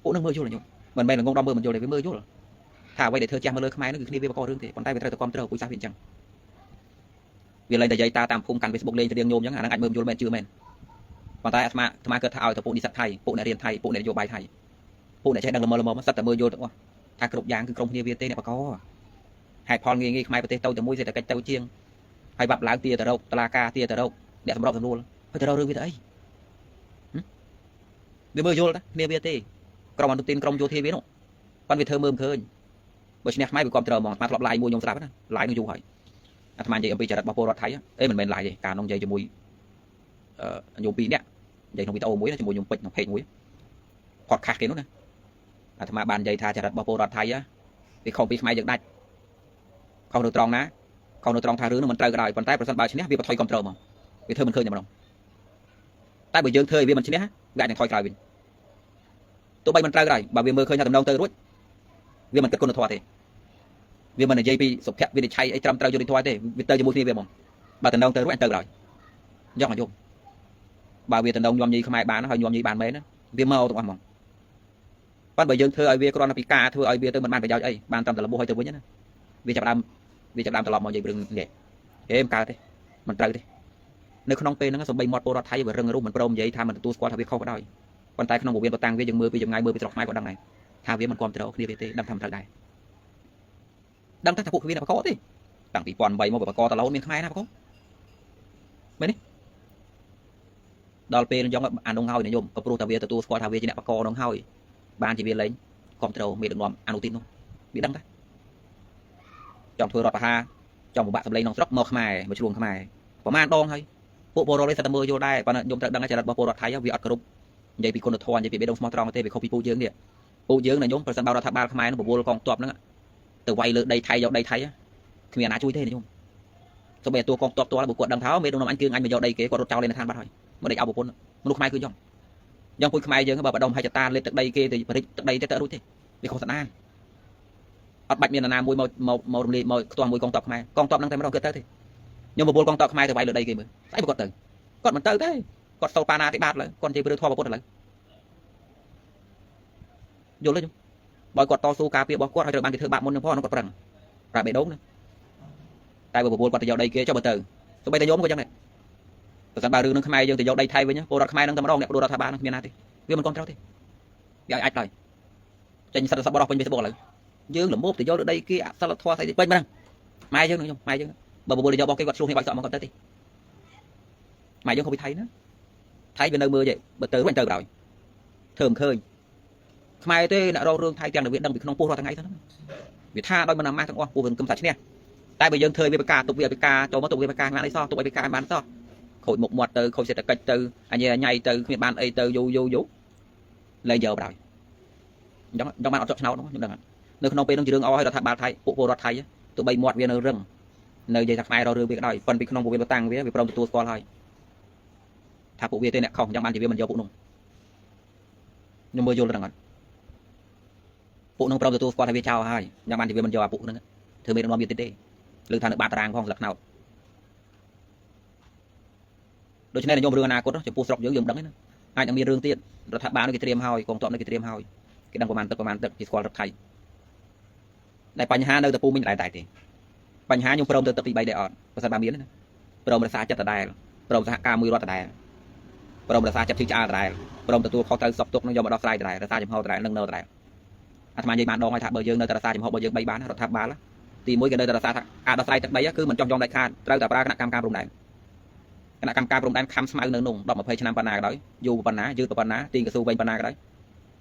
ពួកនឹងមើលយល់ញោមមិនមែនងងដល់មើលមិនយល់ទេវាមើលយល់ថាអ្វីដែលធ្វើចាស់មកលើខ្មែរហ្នឹងគឺគ្នាវាបកករឿងទេប៉ុន្តែវាត្រូវតែគ្រប់គ្រងពុយសាសវាអញ្ចឹងវាលែងតែនិយាយតាមភូមិកាន់ Facebook លេងទៅរៀងញោមអញ្ចឹងអាហ្នឹងអាចមើលមិនយល់មែនជឿមែនប៉ុន្តែអាត្មាគិតថាឲ្យទៅពួកនិស្សិតថៃពួកអ្នករៀនថៃពួកអ្នកនយោបាយថៃពួកអ្នកចេះដឹងល្មមសិតតែមើលយល់ទាំងអស់ថាគ្រប់យ៉ាងគឺក្រុមគ្នាវាទេអ្នកបកកហេតុផលងាយខ្មែរប្រទេសទៅតែមួយសេដ្ឋកិច្ចទៅជាងហើយបាប់ឡើងទាទៅរកតឡាការទាទៅរកអ្នកសម្របសម្រួលហើយទៅរករឿងវាទៅអីវាមើលយល់គ្នាវាទេក្រុមអនុទានក្រុមយោធាវានោះប៉ុន្តែវាធ្វើមើលមិនឃើញបើឈ្នះខ្មែរវាគ្រប់ត្រូវហ្មងអាត្មាធ្លាប់ឡាយមួយខ្ញុំស្រាប់ណាឡាយនឹងយូរហើយអាត្មានិយាយអំពីចរិតរបស់ពលរដ្ឋថៃអេមិនមែនឡាយទេកាលនោះនិយាយជាមួយញោម2នាក់និយាយក្នុងវីដេអូមួយជាមួយញោមពេជ្រក្នុងเพจមួយផតខាស់គេនោះណាអាត្មាបាននិយាយថាចរិតរបស់ពលរដ្ឋថៃវាខុសពីខ្មែរយើងដាច់ខុសនៅត្រង់ណាខុសនៅត្រង់ថារឿងនោះមិនត្រូវក៏ដោយប៉ុន្តែប្រសិនបើឈ្នះវាបថុយគ្រប់ត្រូវហ្មងវាធ្វើមិនឃើញតែម្ដងតែបើយើងធ្វើឲ្យវាមិនឈ្នះវាអាចនឹងថយក្រោយវិញទោះបីមិនត្រូវក៏ដោយបើវាមើលឃើញថាដំណងទៅរួចវាមិនគិតគុណធម៌ទេវាមិននិយាយពីសុភវិនិច្ឆ័យអីត្រឹមត្រូវយុត្តិធម៌ទេវាទៅជាមួយគ្នាវាហ្មងបើដំណងទៅរួចអញទៅក៏ដោយយកមកយកបើវាដំណងញោមញីខ្មែរបានហើយញោមញីបានមែនវាមកទាំងអស់ហ្មងប៉ុន្តែបើយើងធ្វើឲ្យវាគ្រាន់តែពីការធ្វើឲ្យវាទៅមិនបានប្រយោជន៍អីបានត្រឹមតែលបោះឲ្យទៅវិញណាវាចាប់ដើមត្រឡប់មកនិយាយរឿងនេះមិនកើតទេមិនត្រូវទេនៅក្នុងពេលហ្នឹងសំបីមាត់ពលរដ្ឋថៃវារឹងរូសមិនព្រមនិយាយថាមិនទទួលស្គាល់ថាវាខុសក៏ដោយប៉ុន្តែក្នុងពវៀនបតាំងវាយើងមើលពីចម្ងាយមើលពីស្រុកខ្មែរក៏ដឹងដែរថាវាមិនគ្រប់គ្រងគ្នាវាទេដឹងថាមិនត្រូវដែរដឹងថាពួកវាបកកទេតាំងពី2008មកបកកតឡូនមានខ្មែរណាបកកមែនទេដល់ពេលយ៉ងអានោះហើយញោមក៏ព្រោះថាវាទទួលស្គាល់ថាវាជាអ្នកបកកនោះហើយបានជាវាលែងគ្រប់គ្រងមេដឹកនាំអនុទាននោះវាដឹងដែរចង់ធ្វើរដ្ឋប្រហារចង់បំបាក់សម្លេងក្នុងស្រុកមកខ្មែរមកជ្រួងខ្មែរប្រហែលដងហើយពួកពលរដ្ឋនេះតែមើលយល់ដែរប៉ុន្តែខ្ញុំត្រូវដឹងថាចរិតរបស់ពលរដ្ឋថៃវាអត់គ្រប់និយាយពីគុណធម៌និយាយពីបេះដូងស្មោះត្រង់ទេវាខុសពីពួកយើងនេះពួកយើងណាញោមប្រសិនបើរដ្ឋាភិបាលខ្មែរនឹងប្រមូលកងទ័ពហ្នឹងទៅវាយលើដីថៃយកដីថៃគ្មានអាណាជួយទេញោមសូម្បីតួកងទ័ពតើបើគាត់ដឹងថាមេដឹកនាំអញគឺអញមកយកដីគេគាត់រត់ចោលលេនឋានបាត់ហើយមកដេកឲ្យប្រពន្ធមនុស្សខ្មែរគឺយ៉ាងពុយខ្មែរយើងបើបដុំហើយចតាលេទឹកដីគេទៅបរិចទឹកដីទៅរួចទេវាខុសស្នាអត់បាច់មាននរណាមួយមករំលាយមកខ្ទាស់មួយកងទ័ពខ្មែរកងទ័ពហ្នឹងតែម្ដងគាត់ទៅទេខ្ញុំប្រពន្ធកងទ័ពខ្មែរទៅវាយលើដីគេមើលស្អីបើគាត់ទៅគាត់មិនទៅទេគាត់សូលបាណាតិបាតលើគាត់និយាយពីរឿងធម៌ប្រពុតឥឡូវយល់ទេបើគាត់តស៊ូការពាររបស់គាត់ហើយត្រូវបានគេធ្វើបាបមុននឹងផងគាត់ប្រឹងប្រាបេះដូងតែបើប្រពន្ធគាត់ទៅយកដីគេចុះបើទៅទោះបីតែខ្ញុំក៏ចឹងដែរប្រសិនបើរឿងនឹងខ្មែរយើងទៅយកដីថៃវិញពលរដ្ឋខ្មែរនឹងតែម្ដងអ្នកពលរដ្ឋាភិបាលនឹងគ្មានណាទេវាមិនគ្រប់ត្រូវទេវាអាចឡើយចេញសិទ្ធិសពបរោះពេញ Facebook ឥឡូវយើងល្មមទៅយកដីគេអសិលធម៌ស្អីពេញមិនហ្នឹងម៉ែយើងនឹងខ្ញុំម៉ែយើងបើប្រពន្ធទៅយករបស់គេគាត់ឆ្លោះគ្នាបាច់សក់មកគាត់ទៅទេម៉ែយើងខុសពីថៃណាថៃវានៅមើលទេបើទៅវិញទៅក្រោយធ្វើមិនឃើញខ្មែរទេអ្នករករឿងថៃទាំងតែវាដឹងពីក្នុងពោះរាល់ថ្ងៃហ្នឹងវាថាដោយមិនអាម៉ាស់ទាំងអស់ពោះវាគំថាឈ្នះតែបើយើងធ្វើវាបកាទុកវាបកាចូលមកទុកវាបកាបានអីសោះទុកឲ្យបកាបានសោះខូចមុខមាត់ទៅខូចសេដ្ឋកិច្ចទៅអញទៅគ្មានបានអីទៅយូលែងយកបណ្ដោយអញ្ចឹងបានអត់ចុះឆ្នោតខ្ញុំដឹងនៅក្នុងពេលនោះជារឿងអស់ហើយរដ្ឋាភិបាលថៃពួកពលរដ្ឋថៃទោះបីមាត់វានៅរឹងនៅនិយាយថាខ្មែររករឿងវាក៏ដោយប៉ុន្តែពីក្នុងពួកវាតាំងវាព្រមទទួលស្គាល់ហើយថាពួកវាទេអ្នកខុសអញ្ចឹងបានជាវាមិនយកពួកនោះខ្ញុំមើលយល់ដល់ហ្នឹងពួកនោះព្រមទទួលស្គាល់ថាវាចោលហើយអញ្ចឹងបានជាវាមិនយកអាពួកហ្នឹងធ្វើមេដឹកនាំវាទៀតទេលើថានៅបាតតារាងផងស្លឹកថ្នោតដូច្នេះខ្ញុំរឿងអនាគតចំពោះស្រុកយើងដឹងណាអាចនឹងមានរឿងទៀតរដ្ឋាភិបាលនេះគេត្រៀមហើយកងទ័ពនេះគេត្រៀមហើយគេដឹងប្រមាណទឹកគេស្គាល់រដ្ឋថៃតែបញ្ហានៅតែពូមិញដែរទេបញ្ហាខ្ញុំព្រមទៅទឹកទី3ដែរអត់បើសិនបើមានណាព្រមរក្សាចិត្តដដែលព្រមសហការមួយរដ្ឋដដែលព្រមរក្សាចិត្តជឿឆ្អាលដដែលព្រមទទួលខុសត្រូវសពទុកនឹងយកមកដោះស្រាយដដែលរក្សាចំហដដែលនឹងនៅដដែលអាត្មានិយាយបានដងហើយថាបើយើងនៅតែរក្សាចំហរបស់យើង3បានរដ្ឋាភិបាល thì mỗi cái nơi là xa à đặt sai tận đấy cứ mình trong đại khai trao tập ra cái cam cam rồng đàn cái cam cam rồng đàn khăm smile nương nung đọc một phê năm pana đấy dù pana dư pana tiền cái xu vay pana đấy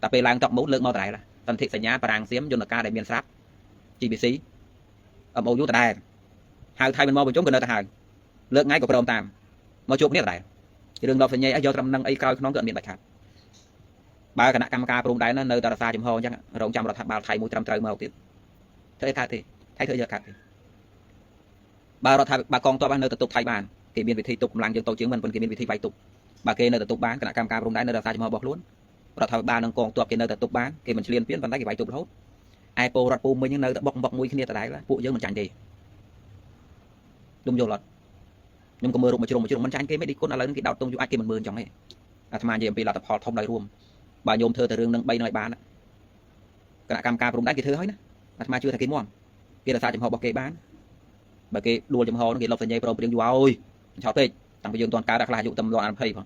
tập về lang trọng mẫu lượng mau tại là tần thị sảnh nhá parang xiêm dân là ca đại miền sáp GBC âm ô vũ tại hai thay mình mau bên chống cái nơi ta hàng lượng ngay của prom tam mau chụp nét tại thì đường đọc phải nhảy do trầm năng ấy cao nó gần miền bạch hạt ba cái cam cam rồng đàn nó nơi ta xa chấm ho chắc rồng trăm là thạch bào thầy mũi trăm trời màu tiếp thế thay thì thay thời giờ cả bà rồi thay bà con tôi ban nơi tục thay bàn thì biên vị thi tục làng dân tôi chứng mình phần kia biên vị thi vay tục bà kê nơi tục bán cái cam cam rồng đàn nơi ta xa chấm ho bọc luôn rồi thay ba nâng con tôi kia nơi tục bán thì mình liên phiến phần tay cái vay tục hốt ai po rọt po mấy những nơi bọc bọc mũi kia tại đấy là phụ dân mình chẳng gì đúng rồi lọt nhưng có mưa rụng mà trường mình tranh cái mấy đi con là lớn cái đào tung cho ai kia mình mưa trong này tham gia gì vì là tập họ thông đại ruộng bà nhôm thơ từ rừng nâng bay nơi bán cái cam cam rồng đàn kia thơ hết tham gia chưa thấy cái món kia là sao chấm họ bọc kê bán bà kê đua chấm họ nó kia lộc thành dây pro tiếng du ơi chào tê tăng bây giờ toàn cá đặc là dụ tâm loạn ăn phây không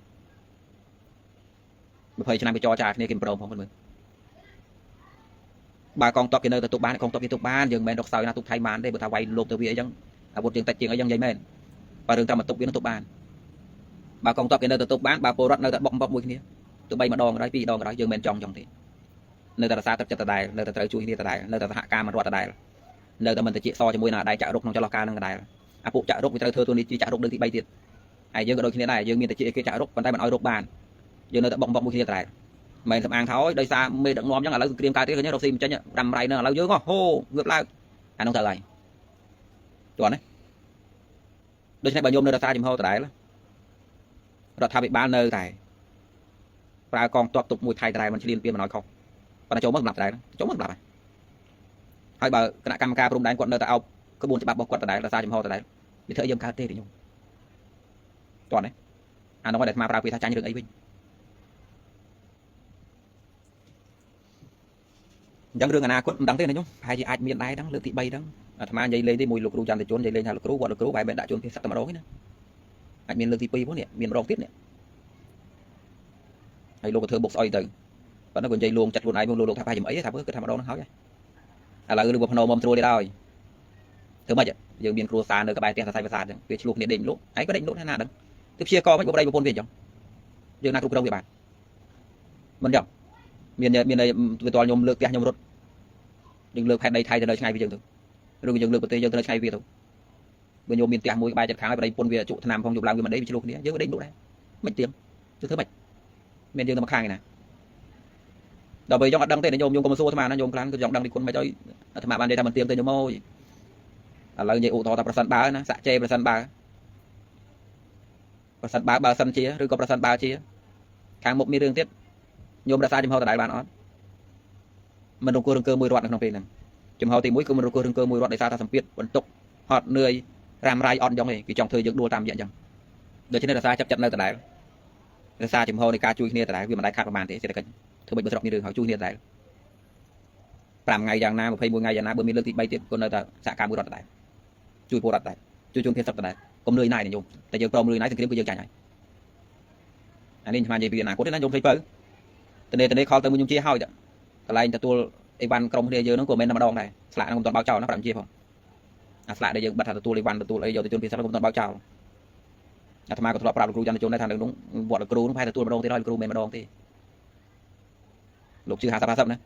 phây cho nên bị cho trà này kim pro không mình bà con tọt cái nơi tụt bán con tọt cái tụt bán dừng men độc sợi na tụt thay bán đây bữa thao quay lột từ phía dân một trường tạch trường ở dân dây men và đường tao mà tụt biến nó tụt bán bà con tọt cái nơi tụt bán bà po rót nơi bọc bọc mũi kia tụi bay mà đòn đấy pi đòn đấy dừng men trong thì nơi ta xa tập chặt đài nơi ta tới chui ta đài nơi ta hạ ca mà rót đài nơi ta mình ta chỉ so cho môi nào đài chạ rục trong cho lo ca năng đài à phụ chạ rục vì thơ tôi đi chỉ chạ rục đơn thị bay tiệt ai dương ở đôi khi này dương miền ta chỉ cái chạ rục còn tay mình oi rục bàn dương nơi ta bọc bọc mũi kia đài mày thầm ăn tháo đây xa mê đặng ngon chẳng là lấy kiếm cài tiếng nhớ đầu sim cho nhá đầm ray nữa lấy dưới ngon hô ngược lại anh không thở lại chuẩn đấy đây này bà nhôm nơi ta xa chìm hô tại đấy rồi thà bị ba nơi tại và còn toạc tục mùi thay tại mình chỉ liên viên mà nói không và nó chỗ mất lập tại chỗ mất lập hai bà cái cam ca rung đánh quận nơi ta ao có buồn cho bà bọc quận tại đấy là xa chìm hô tại đấy bị thợ dương KT thì nhung toàn đấy anh nói để mà ra vì tha tranh được ấy vinh chẳng đường anh quất đắng thế này nhung hai chị ai miền đai đắng lượng thị bay đắng tham ăn dây lên đi mùi lục rú tràn thì trốn dây lên hay lục rú gọi lục rú bài bên đại trốn thì sắp tầm đó nữa anh miền lượng thị pi bố nè miền rong tiếp nè hay lục thưa bục soi từ và nó còn dây luôn chặt luôn ai luôn luôn tháp hai chấm ấy tháp cái tháp đó nó háo vậy à là lưu bọc nô mồm trôi đi đâu thứ mà giờ miền cua xa nơi các bài tiền thay và xa việc luộc định lúc ấy có định lúc thế nào đừng tiếp chia co mấy bộ đây bộ phôn việt chồng giờ nào cũng đông địa bàn mình chồng miền này về toàn nhôm lược nhôm rốt dừng lược hay đây thay từ nơi ngay về dừng thôi rồi dừng lược của tây dừng từ nơi ngay về thôi bên nhôm miền tiền mũi bài chặt kháng ở đây phôn việt trụ nam phong chụp làm mình đấy bị luộc đấy giờ có định lúc đấy mấy tiếng thứ mạch miền dương nó mặc hàng này đầu bây giờ đăng tên nhôm có một số mà nó nhôm clan cái dòng đăng đi quân mày chơi mà ban đây mình tiền tên nhôm môi là như ủ to ta percent ba nó xạ chê percent ba sân chia rồi có percent ba chia hàng một mi đường tiếp nhôm ra xa chấm hao tại đại bản ó mình đồng cơ mùi rót trong này chấm hao thì mũi mình đồng cơ mùi rót để xa ta sắm biết vẫn tục hot nơi ram rai on trong này cái trong thời dựng đua tam diện chẳng được cho nên là xa chấp nhận nơi tại đại là xa chấm hao này ca chui kia tại đại vì mà đại khácประมาณ thế sẽ là thứ mình bật rộng như đường họ chui kia tại làm ngày dạng na một phây 10 ngày dạng na bữa mình lên thì bay tiếp còn nơi ta xạ ca mùi rót tại đại chui po rót tại chui chung thiên sập tại đại còn nơi này này nhung tại giờ pro nơi này thì kiếm cái dương chạy này anh nên mà về việc nào có đến nó nhung thấy bớ từ đây kho tới mình nhung chia hơi đó là anhตัวไอ้วันกรมเดียเยอะน้องกลัวเมนมาดองได้สละน้องตอนเบาเจ้านะประจำเจี๊ยบสละได้เยอะบัตรตัวไอ้วันตัวไอ้ยอดตัวพิเศษน้องตอนเบาเจ้าทำไมก็ทะเลาะปราบครูจันทร์โจนได้ทางหนึ่งน้องบวชครูน้องพายตัวมาดองที่ร้อยครูเมนมาดองที่ลูกชื่อหาสภาพนะ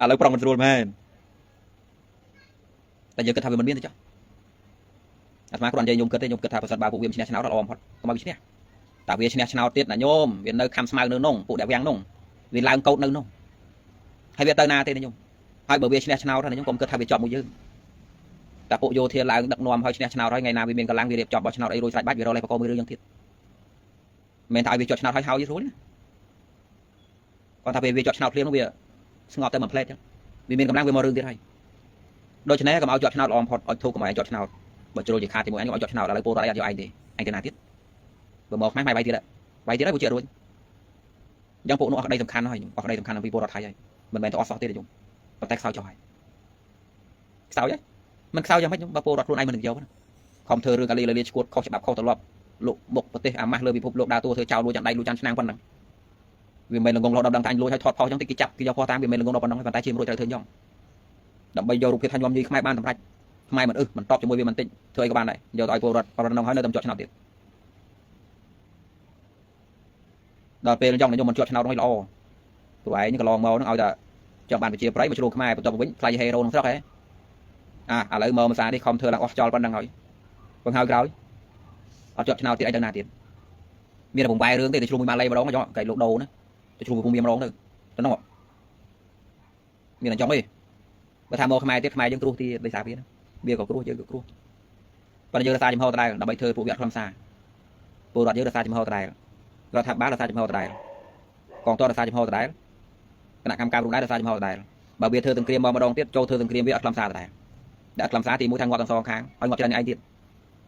แล้วปรองมันรัวแม่แต่เยอะก็ทำเป็นมันเบี้ยที่เจ้าทำไมคนใจยมเกิดได้ยมเกิดทำภาษาบาปผู้เวียนชนะชนะเราออมพอดก็มาวิชเนี่ยแต่เวียนชนะชนะติดนะโยมเวียนเนื้อคำสมัยเนื้อน้องผู้เด็กยังน้องเวียนลายเกาเนื้อน้องhay việc tây na thế này nhung hai bờ bia channel thôi nhung còn cơ thay việc chọn một dưแต่bộ vô thiên lại đặc nòm hai channel thôi ngày nào vì mình còn lang việc đẹp chọn vào channel đây rồi sai bắt việc đâu lại có 10 រឿង ទៀត mình thay việc chọn channel ហើយរួច còn thay việc chọn channel ភ្លាមនោះវាស្ងប់តែមួយ plate ចឹងវាមានកម្លាំងវាមក រឿង ទៀត ហើយ ដូច្នេះកុំឲ្យ chọn channel ល្អបំផុត ឲ្យ ធូរកុំឲ្យ chọn channel បើជ្រុលជាខាតជាមួយអញខ្ញុំឲ្យ chọn channel ឥឡូវពោលរត់ឲ្យយកឯងទេអញទៅណាទៀតបើមកខ្មែរបាយទៀតហើយពួកជារួចយ៉ាងពួកនោះអស់ក្តីសំខាន់ហើយអស់ក្តីសំខាន់ពីពលរដ្ឋថៃហើយមិនមែនទៅអស់សោះទេខ្ញុំប៉ុន្តែខ្សោយចោលហើយខ្សោយហើយមិនខ្សោយយ៉ាងម៉េចខ្ញុំបើពលរដ្ឋខ្លួនឯងមិនយកខំធ្វើរឿងកាលីលាឈួតខុសច្បាប់ខុសទម្លាប់លោកមុខប្រទេសអាម៉ាស់លើពិភពលោកដើរតួធ្វើចោលលួចចាន់ដៃលួចចាន់ឆ្នាំងប៉ុណ្ណឹងវាមិនលងងរដល់ដឹងថាអញលួចឲ្យថតផុសចឹងតិចគេចាប់គេយកផុសតាមវាមិនលងងដល់ប៉ុណ្ណឹងប៉ុន្តែជាមរួចត្រូវធ្វើយ៉ងដើម្បីយករូបភាពថាខ្ញុំនិយាយខ្មែរបានសម្រេច mai mình top cho môi viên mình tịnh thuê các bạn này giờ tỏi bộ rọt nông hỏi nơi tầm chọn nào tiền đợt về trong này cho mình chọn nào nó lo tụi ấy những cái lon màu nó ao giờ cho bạn phải chia price mà chụp mai tập vĩnh play hero nó thế lấy mờ mà xa đi không thưa là cho bạn đang hỏi còn hai cái ở chọn nào thì ai đang nào tiền bây giờ bùng bay hướng thì chụp mà lay vào đó mà cho cái lỗ đầu nữa chụp cùng miếng đó thôi nó ngọt miếng là trong đi và tham mô mai tiếp mai dân cru thì bây giờ bia có cru chơi cru bây giờ là xa chấm hậu tài là bây thơ phụ việc không xa phụ đoạt giờ là xa chấm hậu tài rồi tháp bá là xa chấm hậu tài còn tôi là xa chấm hậu tài cái nạn cam cam đúng đá là xa chấm hậu tài bà bia thơ từng kia mà đong tiết châu thơ từng kia biết làm xa tài đã làm xa thì mũi thang ngọt thằng so kháng hỏi ngọt trên anh tiết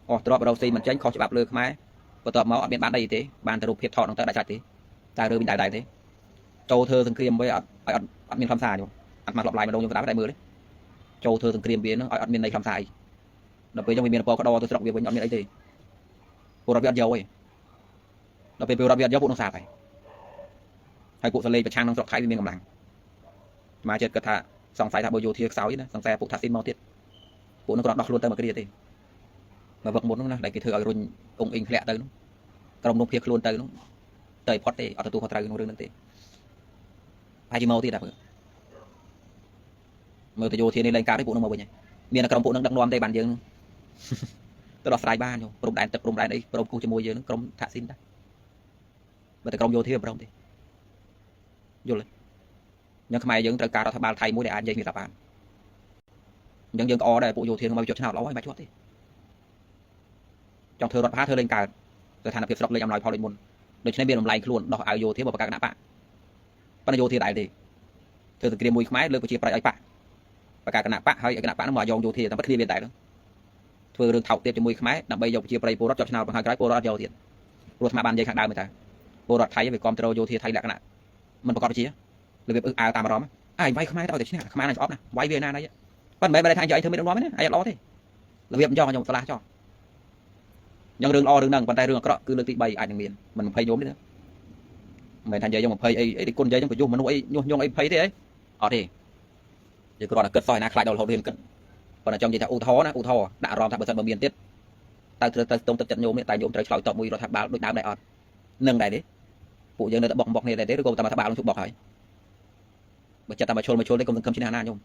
drop vào đầu xi mình tránh khó chịu bạc lừa máy và tập máu ở bên bạn đây thế bạn từ hiệp thọ nó tới đại trạch thế ta rơi bị đại thế châu thơ từng kia với ở miền làm xa nhỉ ăn mặc lặp lại mà đâu như đá đại mưa đấy châu thơ từng kia biến nó ở miền này làm xa đập về trong miền có đo tôi sẽ đọc việc với nhóm miền ấy thì bộ đặc biệt dầu ấy đập về đặc biệt dầu bộ nó xả phải hay cụ lên và trang nó dọc thái miền cầm làng mà chết cật thà sòng phải thà bồi dù thiệt sáu ấy sòng xe phụ thà xin mau tiết bộ nó còn đọc luôn tới một cái gì thì mà vật muốn nó lại cái thừa rồi ông in lẹ tới nó còn nó thiệt luôn tới nó tới pot thì ở tu họ tới nó đương thì ai chỉ mau thì đập mơ từ dù thì lên cao đấy bộ nó màu vậy miền là cầm bộ nó đặc loam đây bàn dương tôi đọc sai ba nhau cầm đàn tập cầm đàn đấy cầm cu cho môi dương nó cầm thả xin đó và từ cầm vô thì cầm thì vô lên nhưng không ai dương từ cao đó ba thầy mũi để ăn dây người tập ăn nhưng dương có đây bộ vô thì nó bao chốt nào đó hay bài chốt đi trong thơ đọc phá thơ lên cao rồi thành lập việc đọc lên làm lại phao định môn để cho nên biên làm lại luôn đọc áo vô thì một các nạp bạn bắt vô thì đại thì thơ từ kia mùi máy lơ của chị phải ấy bạn và cả nạp bạn hay cái nạp bạn nó mở dòng vô thì ta bắt kia biên đại đó thưa đường thảo tiếp cho mùi máy nằm bây giờ chia play pro cho nào bằng hai cái pro vô thì pro mà bàn dây khác đau người ta pro thấy về control vô thì thấy là cái nào mình có chi là việc tạm đó ai vay không ai tao để không ai này off nè vay về này bắt mấy bên thay cho anh thưa mình đó đấy ai lo thế là việc cho nhung ta cho nhưng đường lo đường nâng bàn tay đường cọ cứ lực tị bay ảnh miền mình phây nhóm đấy nữa mình thành dây trong một phây ấy đi con dây trong phải dùng mình nuôi nhung ấy phây thế ấy ở thì giờ còn là cất soi na lại đầu hậu liền cất còn là trong gì ta u thó đã ròm thằng bờ sân bờ miền tiết ta tông tập trận nhôm này tại nhôm trời sỏi tọt mùi rồi thằng báo đôi đám đại ọt nâng đại đấy phụ dân này đã bọc này để rồi ta mà thằng báo nó chụp bọc hỏi bờ chặt ta mà trôn lấy công chín hà nhôm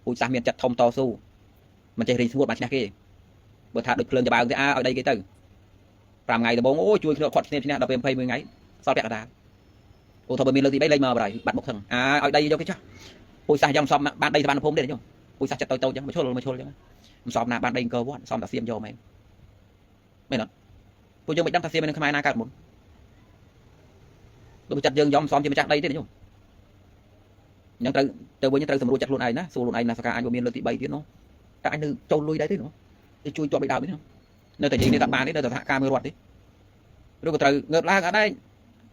ui sa miền chặt thông to su mình chạy đi xuống một bàn kia bữa thả được lên cho bao thì ở đây cái từ làm ngày thì bố ôi chui nó quật thêm đập em phây 10 ngày sau đẹp là ô thôi bên mình thì bay lên mờ rồi bạn một thằng ở đây cho cái chắc ôi sai trong xóm bạn đây thì bạn không để nhung ôi sao chặt tôi chẳng mà chôn chẳng xóm nào bạn đây cơ quá xóm ta xiêm vô mày nó tôi chưa bị đâm ta xiêm bên không ai na cả một tôi chặt dương giống xóm chỉ mà chặt đây thế nhung nhưng từ với những từ sầm chặt luôn này nè xù luôn này là sao cả anh của miền lên thì bay tiếng nó các anh trâu lui đấy thế nữa thì chui cho bị đào biết không nơi tài chính để tập bàn đấy nơi tập camera ruột đấy rồi có từ ngợp la ở đây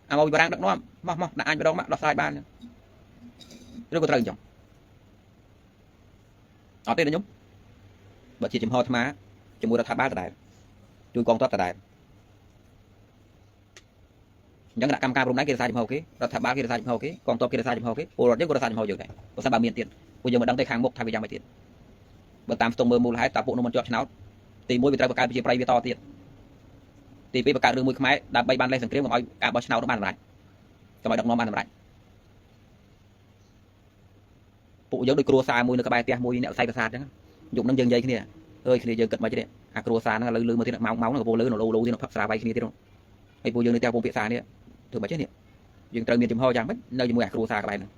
màu đang đặng nó mong đã anh vào đâu mà đọc sai ban rồi có từ chồng ở đây nó nhúng bật chỉ chìm ho tham má chìm mua ra tháp ba tại chui con tốt tại những đã cam cam lúc nãy kia sai chìm ho cái ra tháp ba kia sai chìm ho cái con tốt kia sai chìm ho cái ô rồi nhất có sai chìm ho rồi này có sao ba miền tiền bây giờ mình đang tay hàng một thay vì giang mấy tiền bật tam tông mơ mù hai tập bộ nó mình chọn cháo thì mỗi vị trí cái play to tiền thì với cả đường mũi máy đã bay ban lên sừng kiếm mà cả bao cháo nó ban lại cho mọi động nó ban lại phụ giống đôi cua xa mũi nó cái bài tia mũi nẹo say cả sạt chứ dùng nâng dây cái này ơi cái này giờ cật mà chứ đấy cua xa nó lư mà thế máu nó vô lư nó lâu thì nó phập xa bay cái này thế đâu hay phụ dương đi theo vùng phía xa này thử mà chết nè dương trời miền chìm ho chẳng mất nơi mũi cua xa cái bài này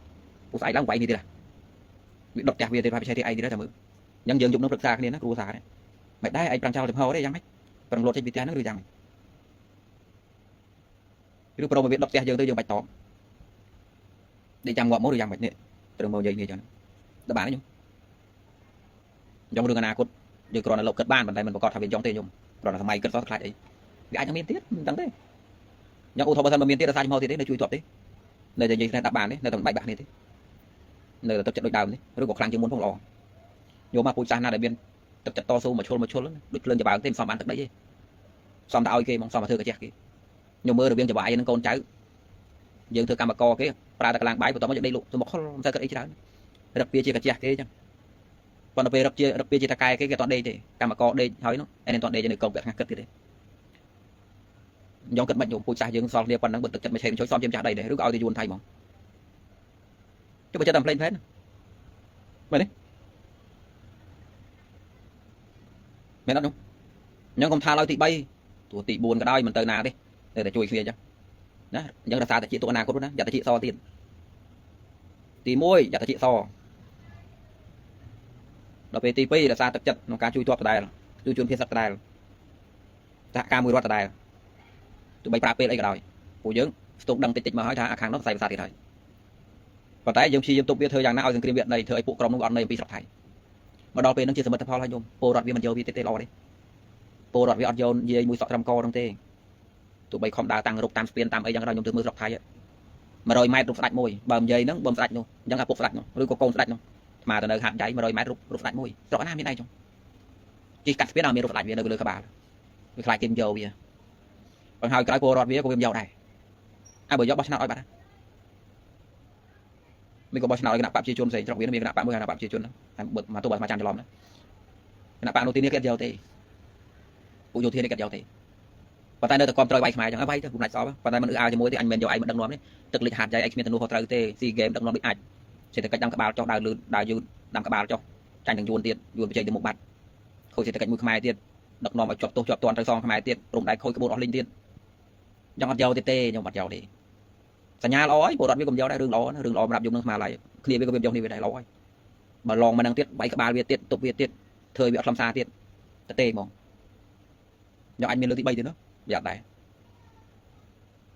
phụ phải lắm vậy như thế là bị độc chặt về thì phải chơi thì ai đi đó thằng mượn nhân dân dùng nó rất xa cái này nó cua xa đấy mày đai ai bằng trao chìm ho đấy chẳng mấy bằng lột trên vịt nó được rằng cái pro mà biết đọc xe dương tới dương bạch tỏ để chăm ngọn mối được rằng bạch nè từ màu dây này cho nó bán đấy nhung trong đường nào cốt giờ còn là lộc cất ban bàn tay mình có còn thằng bên trong tiền nhung còn là thằng mày cất sót lại đấy vì ai trong miền tiết đắng thế nhưng ô tô mà miền tiết là sai chim ho thì đấy là chui tuột đấy nơi gì này đặt bàn đấy nơi tầm bạch bạc này thế nơi là tập trận đội đào đấy rồi có khăn chưa muốn phong lò nhiều mà cùi xa na để biên tập trận to sâu mà chôn lắm được lên cho bà thêm xóm bán thật đấy xóm đã oi kia mong xóm mà thưa cái chẹt kia nhiều mưa được biên cho bà nó con cháu dương thưa cam co kia pra ta làng bãi của tao mới đây lụ tôi một không sao cái ấy chứ đặc biệt chỉ cả chẹt kia chứ ប៉ុន្តែពេលរឹកជាជាតកែគេអត់ដេកទេកម្មករដេកហើយនោះឯនេះអត់ដេកនៅកងពាក់ខាងគិតទៀតទេយ៉ងគិតមិនយកពូជសាសយើងសល់គ្នាប៉ុណ្ណឹងបើទឹកចិត្តមិនឆេមជួយសំជាម្ចាស់ដីដែរឬក៏ឲ្យទៅយួនថៃហ្មងចុះបើចិត្តតែផ្លេងផ្លែនមែនទេមែនអត់ខ្ញុំកុំថាឡើយទី3ទួទី4ក៏ដោយមិនទៅណាទេតែជួយគ្នាអញ្ចឹងណាអញ្ចឹងរសារតែជាទុកអនាគតណាយ៉ាត់តែជាសទៀតទី1យ៉ាត់តែជាសដល់ពេលទី2រសារទឹកចិត្តក្នុងការជួយទាត់ដដែលជួយជួនភាសាដដែលសហការមួយរដ្ឋដដែលទោះបីប្រើពេលអីក៏ដោយពួកយើងស្ទុកដឹងតិចមកហើយថាអាខាងនោះផ្សាយភាសាទៀតហើយប៉ុន្តែយើងព្យាយាមទប់វាធ្វើយ៉ាងណាឲ្យសង្គ្រាមវាដីធ្វើឲ្យពួកក្រុមនោះអត់នៅអំពីស្រុកថៃមកដល់ពេលហ្នឹងជាសមិទ្ធផលហើយញោមពលរដ្ឋវាមិនយកវាទេល្អទេពលរដ្ឋវាអត់យកនិយាយមួយសក់ត្រឹមកហ្នឹងទេទោះបីខំដើរតាំងរុកតាមស្ពានតាមអីយ៉ាងណាខ្ញុំទៅមើលស្រុកថៃ100ម៉ែត្ររូបស្ដេចមួយបើនិយាយហ្នឹងបំស្ដេចនោះអញ្ចឹងអាពុកស្ដេចនោះឬក៏កូនស្ដេចនោះស្មើទៅនៅហាត់ចៃ100ម៉ែត្ររូបស្ដេចមួយស្រុកណាមានអីចុងជិះកាត់ស្ពានឲ្យមានរូបស្ដេចវានៅលើក្បាលវាខ្លាចគេយកវាបង្ហើយក្រោយពលរដ្ឋវាក៏វាមិនយកដែរហើយបើយកបោះឆ្នោតឲ្យបាត់មិនក៏បោះឆ្នោតឲ្យគណៈបព្វជិជនផ្សេងស្រុកវាមានគណៈបព្វមួយគណៈបព្វជិជនហើយមកទៅបើមកចាំច្រឡំណាគណៈបព្វនោះទីនេះគេយកទេពួកយោធានេះគេយកទេប៉ុន្តែនៅតែគ្រប់ត្រូវវាយខ្មែរចឹងហើយវាយទៅគុំដាច់សល់ប៉ុន្តែមិនអើជាមួយទេអញមិនយកឯងមិនដឹកនាំនេះទឹកលិចហាត់ចៃឯងគ្មានទៅនោះក៏ត្រូវទេស៊ីហ្គេមដឹកនាំដូចអាចសេដ្ឋកិច្ចដាំក្បាលចុះដើរលឿនដើរយឺតដាំក្បាលចុះចាញ់ទាំងយួនទៀតយួនបច្ចេកទៅមុខបាត់ខូចសេដ្ឋកិច្ចមួយខ្មែរទៀតដឹកនាំឲ្យជាប់ទោសជាប់ទណ្ឌទៅសងខ្មែរទៀតព្រមដៃខូចក្បួនអស់លីងទៀតយ៉ាងអត់យកទេខ្ញុំអត់យកទេសញ្ញាល្អហើយពលរដ្ឋវាកុំយកដែររឿងល្អណារឿងល្អសម្រាប់យកនឹងស្មារតីគ្នាវាក៏វាយកនេះវាដែរល្អហើយបើឡងមកនឹងទៀតបែកក្បាលវាទៀតទប់វាទៀតធ្វើវាអត់ខ្លឹមសារទៀតទេហ្មងយកអញមានលើកទី3ទៀតនោះវាអត់ដែរ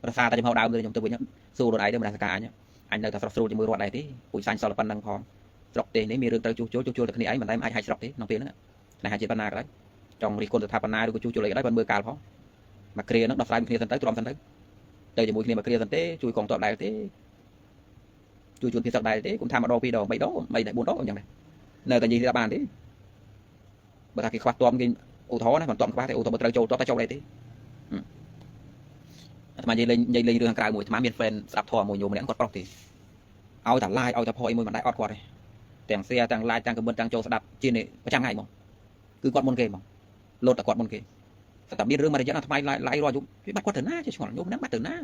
រសារតែចំហដើមទៅខ្ញុំទៅវិញសួរខ្លួនឯងទៅមិនដឹងសកាអញនៅតែស្រស់ស្រួលជាមួយរដ្ឋដែរទេពូជសាញ់សល់ប៉ុណ្ណឹងផងស្រុកទេនេះមានរឿងត្រូវជួសជុលតែគ្នាឯងមិនតែអាចហាច់ស្រុកទេក្នុងពេលហ្នឹងណាហាច់ជាតិបណ្ណាក៏ដោយចង់រិះគន់ស្ថាបនាឬក៏ជួសជុលអីក៏ដោយបើមើលកាលផងមកគ្រាហ្នឹងដោះស្រាយគ្នាសិនទៅទ្រាំសិនទៅជាមួយគ្នាមកគ្រាសិនទេជួយកងទ័ពដែរទេជួយជួនភាសាដែរទេគុំថាម្ដងពីរដង3ដង3តែ4ដងអញ្ចឹងដែរនៅតែនិយាយថាបានទេបើថាគេខ្វះទ័ពគេឧទាហរណ៍ណាមិនទ័ពខ្វះទេឧទាហរណ៍បើត្រូវចូលទ័ពតែចូលដែរទេអាត្មានិយាយលេងរឿងខាងក្រៅមួយអាត្មាមាន friend ស្ដាប់ធម៌មួយញោមម្នាក់គាត់ប្រុសទេឲ្យតែ live ឲ្យតែផអីមួយមិនដែរអត់គាត់ទេទាំង share ទាំង live ទាំង comment ទាំងចូលស្ដាប់ជាប្រចាំថ្ងៃហ្មងគឺគាត់មុនគេហ្មងលោតតែគាត់មុនគេតែមានរឿងមួយរយៈអាត្មា live រាល់យប់វាបាត់គាត់ទៅណាចេះឆ្ងល់ញោមហ្នឹងបាត់ទៅណ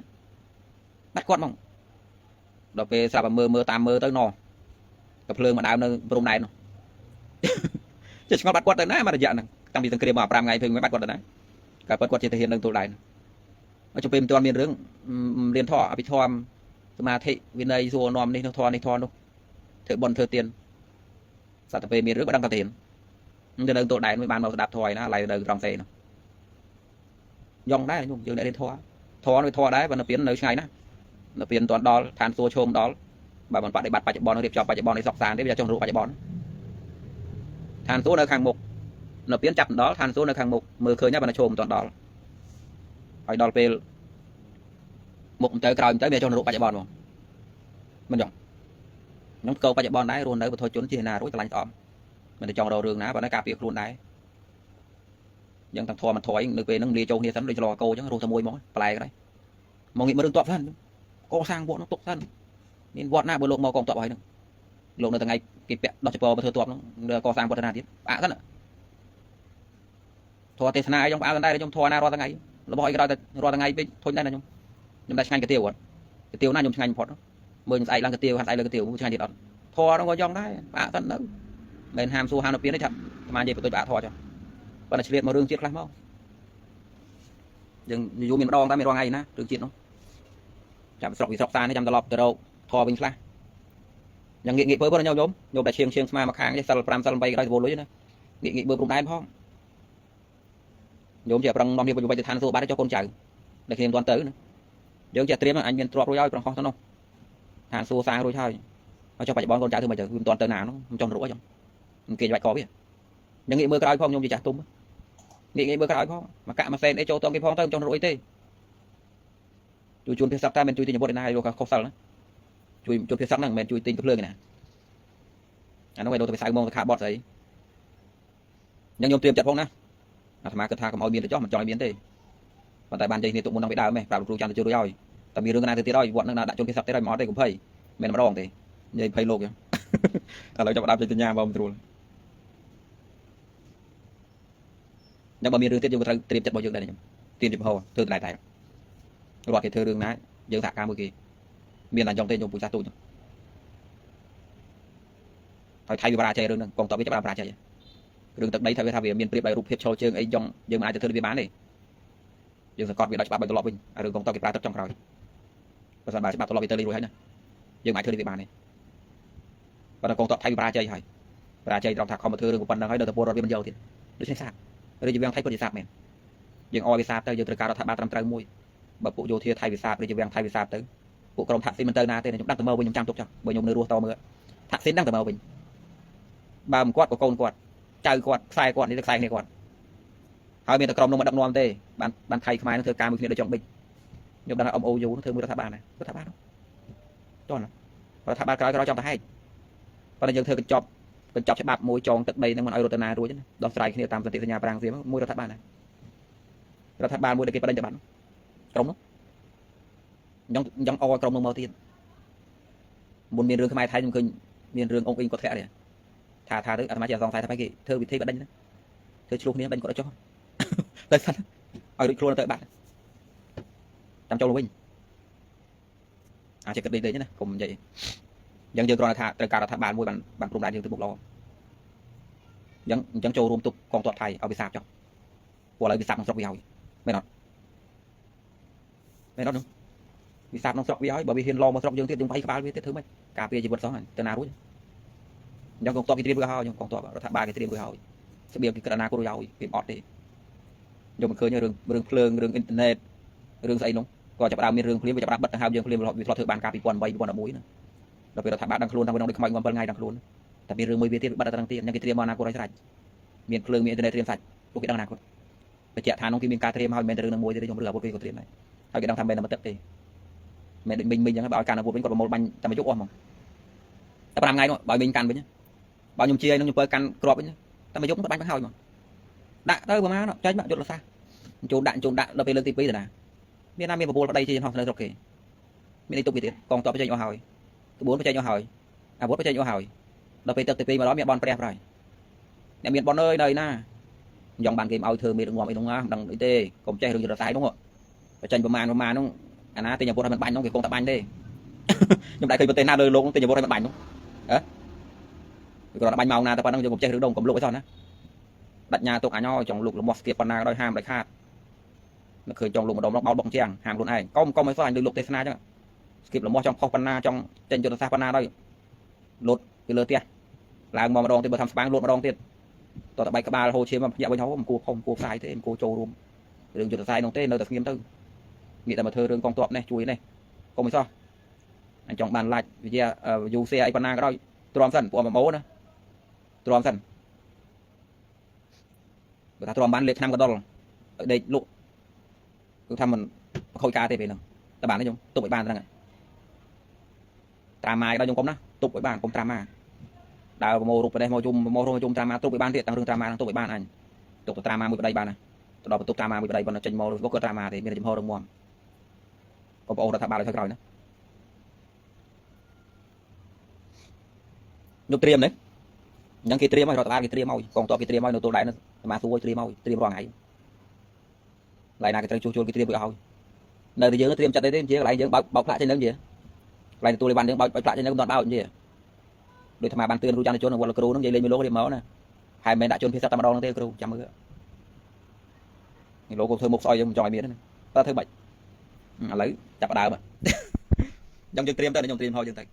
ាបាត់គាត់ហ្មងដល់ពេលស្រាប់តែមើលតាមមើលទៅណោះក៏ភ្លើងមកដើមនៅព្រំដែននោះចេះឆ្ងល់បាត់គាត់ទៅណាមួយរយៈហ្នឹងតាំងពីសង្គ្រាមមក5ថ្ងៃភ្លើងមិនបាត់គាត់ទៅណាក៏ពិតគាត់ជាទាហាននឹងទូលដែនមកជុំពេលមិនទាន់មានរឿងរៀនធម៌អភិធម្មសមាធិវិន័យសួរនាំនេះនោះធម៌នេះធម៌នោះធ្វើបន់ធ្វើទៀនសត្វតែពេលមានរឿងក៏ដឹងតែទៀនទៅនៅទូលដែនមិនបានមកស្ដាប់ធម៌ឯណាឡើយនៅត្រង់សេនោះយ៉ងដែរខ្ញុំយើងអ្នករៀនធម៌នោះធម៌ដែរបើនៅពៀននៅឆ្ងាយណានៅពៀនមិនទាន់ដល់ឋានសួរឈោមដល់បើមិនបដិបត្តិបច្ចុប្បន្នរៀបចំបច្ចុប្បន្ននេះសកសានទេវាចង់រੂបច្ចុប្បន្នឋានសួរនៅខាងមុខនៅពៀនចាប់ដល់ឋានសួរនៅខាងមុខមើលឃើញតែបើនៅឈោមមិនទាន់ដល់ហើយដល់ពេលមុខទៅក្រោយទៅវាចង់រੂបបច្ចុប្បន្នហ្មងមិនចឹងខ្ញុំកោបច្ចុប្បន្នដែររស់នៅបុថុជនជាណារួចឆ្លាញ់ស្អមមិនទៅចង់រករឿងណាប៉ុន្តែការពារខ្លួនដែរយ៉ាងទាំងធម៌មិនថយនៅពេលហ្នឹងលាចូលគ្នាសិនដូចឆ្លងកោអញ្ចឹងរស់តែមួយហ្មងប្លែកដែរមកងាកមើលរឿងតបសិនកសាងវត្តនោះទុកសិនមានវត្តណាបើលោកមកកងតបហើយហ្នឹងលោកនៅថ្ងៃគេពាក់ដោះចពោមកធ្វើតបហ្នឹងកសាងវត្តណាទៀតផ្អាកសិនធម៌ទេសនាអីខ្ញុំផ្អាកសិនដែរខ្ញុំធម៌ណារាល់ថ្ងៃរបស់អីក៏ដោយតែរាល់ថ្ងៃពេកធុញដែរណាខ្ញុំតែឆ្ងាញ់កាទៀវគាត់កាទៀវណាខ្ញុំឆ្ងាញ់បំផុតមើលស្អែកឡើងកាទៀវហាត់ស្អែកលើកាទៀវឆ្ងាញ់ទៀតអត់ធម៌ហ្នឹងក៏យ៉ងដែរផ្អាកសិនទៅមិនហាមសួរហាមនៅពៀនទេថាអាមានិយាយបន្ទុយផ្អាកធម៌ចុះបើតែឆ្លៀតមករឿងជាតិខ្លះមកយើងយូរមានម្ដងតែមានរងថ្ងៃណារឿងជាតិនោះចាំស្រុកវិស្រុកតានេះចាំត្រឡប់ទៅរកធម៌វិញខ្លះយ៉ាងងាកពើបងញោមតែឈៀងស្មាមកខាងចេះសិល5សិល8ក៏ដោយទៅលុយណាងាកមើលព្រំដែនផងញោមជាប្រឹងនាំគ្នាទៅឋានសួគ៌បាត់ចុះកូនចៅដែលគ្នាមិនទាន់ទៅយើងចេះត្រៀមអញមានទ្រព្យរួចហើយប្រងខុសទៅនោះឋានសួគ៌សាងរួចហើយចុះបច្ចុប្បន្នកូនចៅធ្វើមិនទៅមិនទាន់ទៅណានោះមិនចង់រួចអញ្ចឹងគេបាច់កោវាយ៉ាងងាកមើលក្រោយផងញោមជាចាស់ទុំងាកមើលក្រោយផងមកកាក់មកសែនអីចូលតងគេផងទៅមិនចង់រួចទេជួយជួនភាសាតែមិនជួយទិញអាវុធឯណាយកខុសសិលណាជួយជួនភាសាហ្នឹងមិនមែនជួយទិញទៅភ្លើងឯណាអានោះឯងទៅភាសាមកទៅខាបតស្អីយ៉ាងញោមត្រៀមចិត្តផងណាអាត្មាគិតថាកុំឲ្យមានទៅចោះមិនចង់ឲ្យមានទេប៉ុន្តែបានចេញគ្នាទុកមុននឹងពីដើមឯងប្រាប់លោកគ្រូចាំទៅជួយរួចហើយតែមានរឿងណាទៅទៀតហើយវត្តនឹងដាក់ជួនភាសាទៀតហើយមិនអត់ទេកុំភ័យមិនម្ដងទេនិយាយភ័យលោកចឹងឥឡូវចាប់ដើមចេញសញ្ញាមកមិនត្រួល nhưng mà miền rừng tiết dùng cái tiêm chất bao nhiêu đây này tiêm chụp hồ thường lại tại loạt thì thưa rừng ná dương thả ca mười kỳ miền là dòng tên dùng bùi sa tụi thôi thay vì bà chơi rừng còn tao biết chấp bà chơi rừng tận đấy thay vì thay vì miền tiệp bài rụp hiệp show chơi ấy dòng dương aiจะthưa đi bán này dương sẽ còn việc đó chấp bà tao lọp bình rừng còn tao kịp ra tập trong rồi và sản bà chấp bà tao lọp đi tới đi rồi hết nè dương ai thưa đi bán này và còn tao thay vì bà chơi hay bà chơi trong thạc không mà thưa rừng của phần đang ấy đợt tập rồi bên dầu thì đứa xem sạc rồi chỉ việc thay con gì sạc mẹ dương oi bị sạc tới dương từ cao thạc ba trăm trâu mui bà phụ vô thia thay vì sạc rồi chỉ việc thay vì sạc tới phụ công thạc xin mình tới na tên này chúng đang từ mơ bên nhung trang tục cho bên nhung nơi rùa to mưa thạc xin đang từ mơ bình ba một quạt của con quạt chơi quạt sai quạt đi được sai này quạt hỏi miền tây crom nó mà đậm non tê ban thay khai nó thưa ca một phía để chọn bình nhưng đang ông ô nó thưa mưa tháp ba này có tháp ba đâu cho nó và tháp ba cái đó trong ta hay và là dân thưa cái chọc sẽ bạc môi tròn tận đây năng ở rotana rồi chứ đó sai khi tam tiện nhà prang gì môi tháp ba này tháp ba môi để cái bên cho bạn crom nó giống o crom nó màu tiền một miền rừng khai thay nhưng khơi miền rừng ông in có thẻ này thà tới anh máy chờ dòng thay thay cái thưa bị thế bạn đánh thưa luôn này bên có cho tới sân ở được luôn tới bạn trong châu luôn chỉ cần đi tới nhé cùng vậy dân dân còn thà từ cả thà bạn mua bằng cùng đại dương từ một lò dân châu rùm tục còn toàn thầy ở bị sạp cho của lại bị sạp nông sọc bị hỏi mày nói đúng bị sạp nông sọc bị hỏi bởi vì hiền lo mà sọc dương tiết dùng bay ba biết thứ mấy cà phê chỉ vật sống từ nào rồi dân còn to cái tiền vừa hỏi còn to thà ba cái tiền vừa hỏi sẽ biểu cái nào cũng rồi bị bọt đi dùng khơi như rừng rừng internet rừng xây luôn còn chập đào miền rừng phim và chập đào bật hào dương phim vì thọ bàn cà phê quần bay quần ở mũi nữa đặc biệt là thả bạn đang luôn đang được mạnh ngon ngay đang luônแต่มีเรื่องมือเบียร์บัตรต่างๆยังกิเตรียมมานาโกไรสายมีเครื่องมีอินเทอร์เน็ตเตรียมสายพวกกิจดังนาโกไปเจาะทานน้องกินมีการเตรียมเอาเมนเตอร์นึงมวยจะได้ชมเรือพวกกิจก็เตรียมเลยเอากิจดังทำเป็นมาเตะตีเมนมินยังบ่อยการเอาพวกเป็นกฎหมายบันจะไม่ยกอ้อมมั้งแต่ทำไงเนาะบ่อยมินกันไปเนี่ยบ่อยยมเชียร์ยมเปิดกันกรอบไปเนี่ยแต่ไม่ยกมันบันไม่เข้ามั้งด่าเออประมาณเนาะใช่ไหมจุดละซาโจด่าเราไปเรื่องตีปีแต่นะเมียน้าเมียประบูเราได้ที่ห้องเลยโอเคมีในตุกปีติกองต่อไปเจาะหอยตัวบุญไปเจาะหอยบุญไปเจาะหอยเราไปตึกตีปีมาล้อเมียบอลแปรrồiเนี่ยเมียบอลเอ้ยđây na dòng bàn game ao thườngมีđường ngòm đúng không đằng tê cùng chơi đường giờ sai đúng không và tranhประมาณnó anh á tiền nhà vô ra mình bánh nó cái con tập bánh đi nhưng đại khi tên nào đời luôn tiền nhà vô ra mình bánh đúng hả còn bánh màu nào tập bánh nó cùng chơi đường đồng cùng lục với son á đặt nhà tụi anh nhau chồng lục là một kiệt con nào đôi ham lại khác nó khơi chồng lục một đồng nó bao bọng chèn hàng luôn này có mấy số anh được lục tê sana chứ kịp là một trong kho con na trong trên chỗ xa con na đây lột cái lơ tia là mà đòn thì bờ thăm spang lột mà đòn tiềnต่อไปกับba hồ chiếm mà dạ bên họ cô không cô sai thế cô trâu luôn đường chỗ sai nông tên nơi tập nghiêm tư nghĩ là mà thơ đường con tọp này chui này không phải sao anh chọn bàn lại vì giờ dù xe ai pana cái đó tròn sần của mà bố nữa tròn sần người ta tròn bán lệ năm cái đó ở đây lụ cứ thăm mình khôi ca thế về nào ta bán đấy không tụi bảy bàn rằng trà mai đó dùng công đó tụi bảy bàn công trà mai đào mô rụp ở đây mô chung trà mai tụi bảy bàn thiệt tăng rừng trà mai tụi bảy bàn anh tụi trà mai một đây bàn này tụi đó tụi trà mai một đây bàn là trình mô vô cơ trà mai thì mình chìm hồ đồng muôn có bộ đã thả ba lại thôi rồi nữa nhục triềm đấy những cái triềm rồi ta ba cái triềm môi còn to cái triềm môi nó tôi lại nó mà tôi triềm rồi ngày lại là cái chua cái triềm bự hồi nơi thì dưỡng triềm chặt đấy chứ lại dưỡng bọc lại trên nấm gì lại tôi bàn dưỡng bọc lại trên nấm toàn bao gì đôi thằng mà bàn tuyên ru chăn cho nó qua là kêu nó dây lên như lỗ điểm máu nè hai bên đã chôn phía sau tam đo nó tê kêu chăm nữa lỗ cô thơ một soi trong tròi miếng này ta thơ bệnh lấy chặt đào mà trong chân triềm tới trong triềm thôi chân tây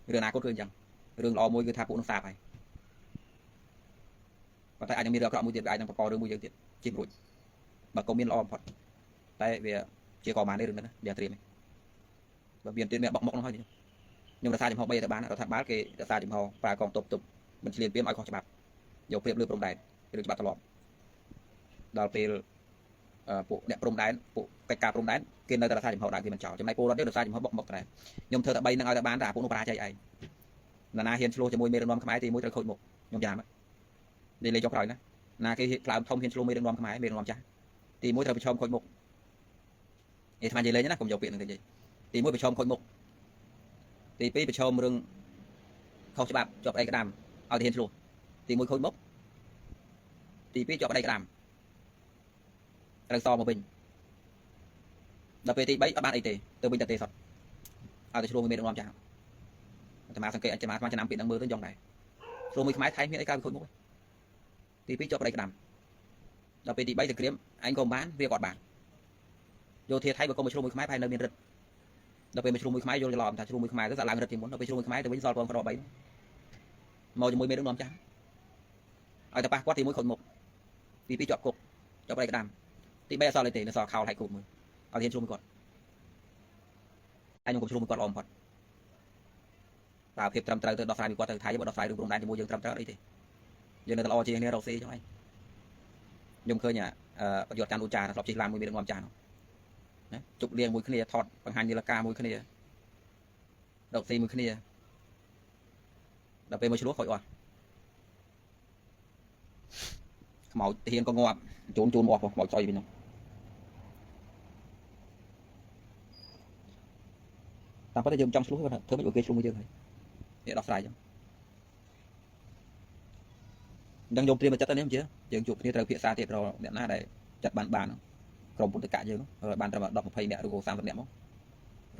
đường nào có thương chẳng đường lò môi cái tháp nó xa phải và tại anh mi được cọ môi tiền ai đang có đường môi tiền chìm rồi mà công miên lo phật tại vì chỉ có màn đây đường nữa giờ triềm và viên tiền mẹ bọc nó thôi nhưng mà sai chấm họ bây giờ bán ở thằng bán cái sai chấm họ và còn tục mình liền biến mọi con chấm bạc dầu phép lừa prom đài lừa chấm bạc lọt đào tiền bộ đẹp prom đài bộ cái cà prom đài kia nơi ta sai chấm họ đại thì mình chọn chấm này cô đó được sai chấm họ bọc này nhưng thơ ta bay năng ai ta bán ra cũng nó ra chạy ai là na hiền slow cho môi mê đông khmái thì môi trời khôi một nhom già đi lấy cho rồi nè na cái làm thông hiền slow mê đông khmái mê đông cha thì môi trời bị chom khôi một thì tham gì lấy nhá cùng dầu viện là gì thì môi bị chom khôi một thì bị chom rừng không cho bạc chọc đây cái đàm ao hiền slow thì môi khôi mốc thì bị chọc đây cái đàm ត្រូវសមកវិញដល់ពេលទី3អត់បានអីទេទៅវិញតែទេសតឲ្យតែឆ្លងមួយមេដឹកនាំចាស់អាត្មាសង្កេតអាត្មាឆ្នាំពីនឹងមើលទៅយ៉ងដែរឆ្លងមួយខ្មែរថៃមានអីកើតខូចមុខទី2ជាប់ប្រៃក្តាំដល់ពេលទី3ទៅក្រៀមអញក៏បានវាគាត់បានយោធាថៃបើកុំមកឆ្លងមួយខ្មែរផែននៅមានរិទ្ធដល់ពេលមកឆ្លងមួយខ្មែរយល់ច្រឡំថាឆ្លងមួយខ្មែរទៅសាឡើងរិទ្ធជាមុនដល់ពេលឆ្លងមួយខ្មែរទៅវិញសល់ពងក្រ3មកជាមួយមេដឹកនាំចាស់ឲ្យតែប៉ះគាត់ទី1ខូចមុខទី2ជាប់គុកជាប់ប្រៃក្តាំទី3អត់សល់អីទេនៅសល់ខោលហើយគូមួយអត់ហ៊ានឆ្លងមួយគាត់អញខ្ញុំក៏ឆ្លងមួយគាត់ល្អបំផុតតើភាពត្រឹមត្រូវទៅដោះស្រាយមួយគាត់ទៅថៃបើដោះស្រាយរឿងព្រំដែនជាមួយយើងត្រឹមត្រូវអីទេយើងនៅតែល្អជាងគ្នារកស៊ីចឹងហើយខ្ញុំឃើញប្រយុទ្ធច័ន្ទឧចារធ្លាប់ជិះឡានមួយមេដឹកនាំចាស់ណាជប់លៀងមួយគ្នាថតបង្ហាញនីលការមួយគ្នារកស៊ីមួយគ្នាដល់ពេលមកឆ្លោះខូចអស់ខ្មោចទាហានក៏ងាប់ជូនមកអស់ខ្មោចស្អុយវិញនោះតាមពិតយើងចង់ឆ្លោះគាត់ធ្វើមិនឲ្យគេឆ្លោះមួយយើងហើយនេះដោះស្រាយចឹងដឹងយកព្រាមចិត្តទៅនេះមិនជឿយើងជួបគ្នាត្រូវភាសាទៀតរកអ្នកណាដែលចិត្តបានក្រុមពុទ្ធកៈយើងនោះបានត្រឹម10 20នាក់ឬក៏30នាក់មក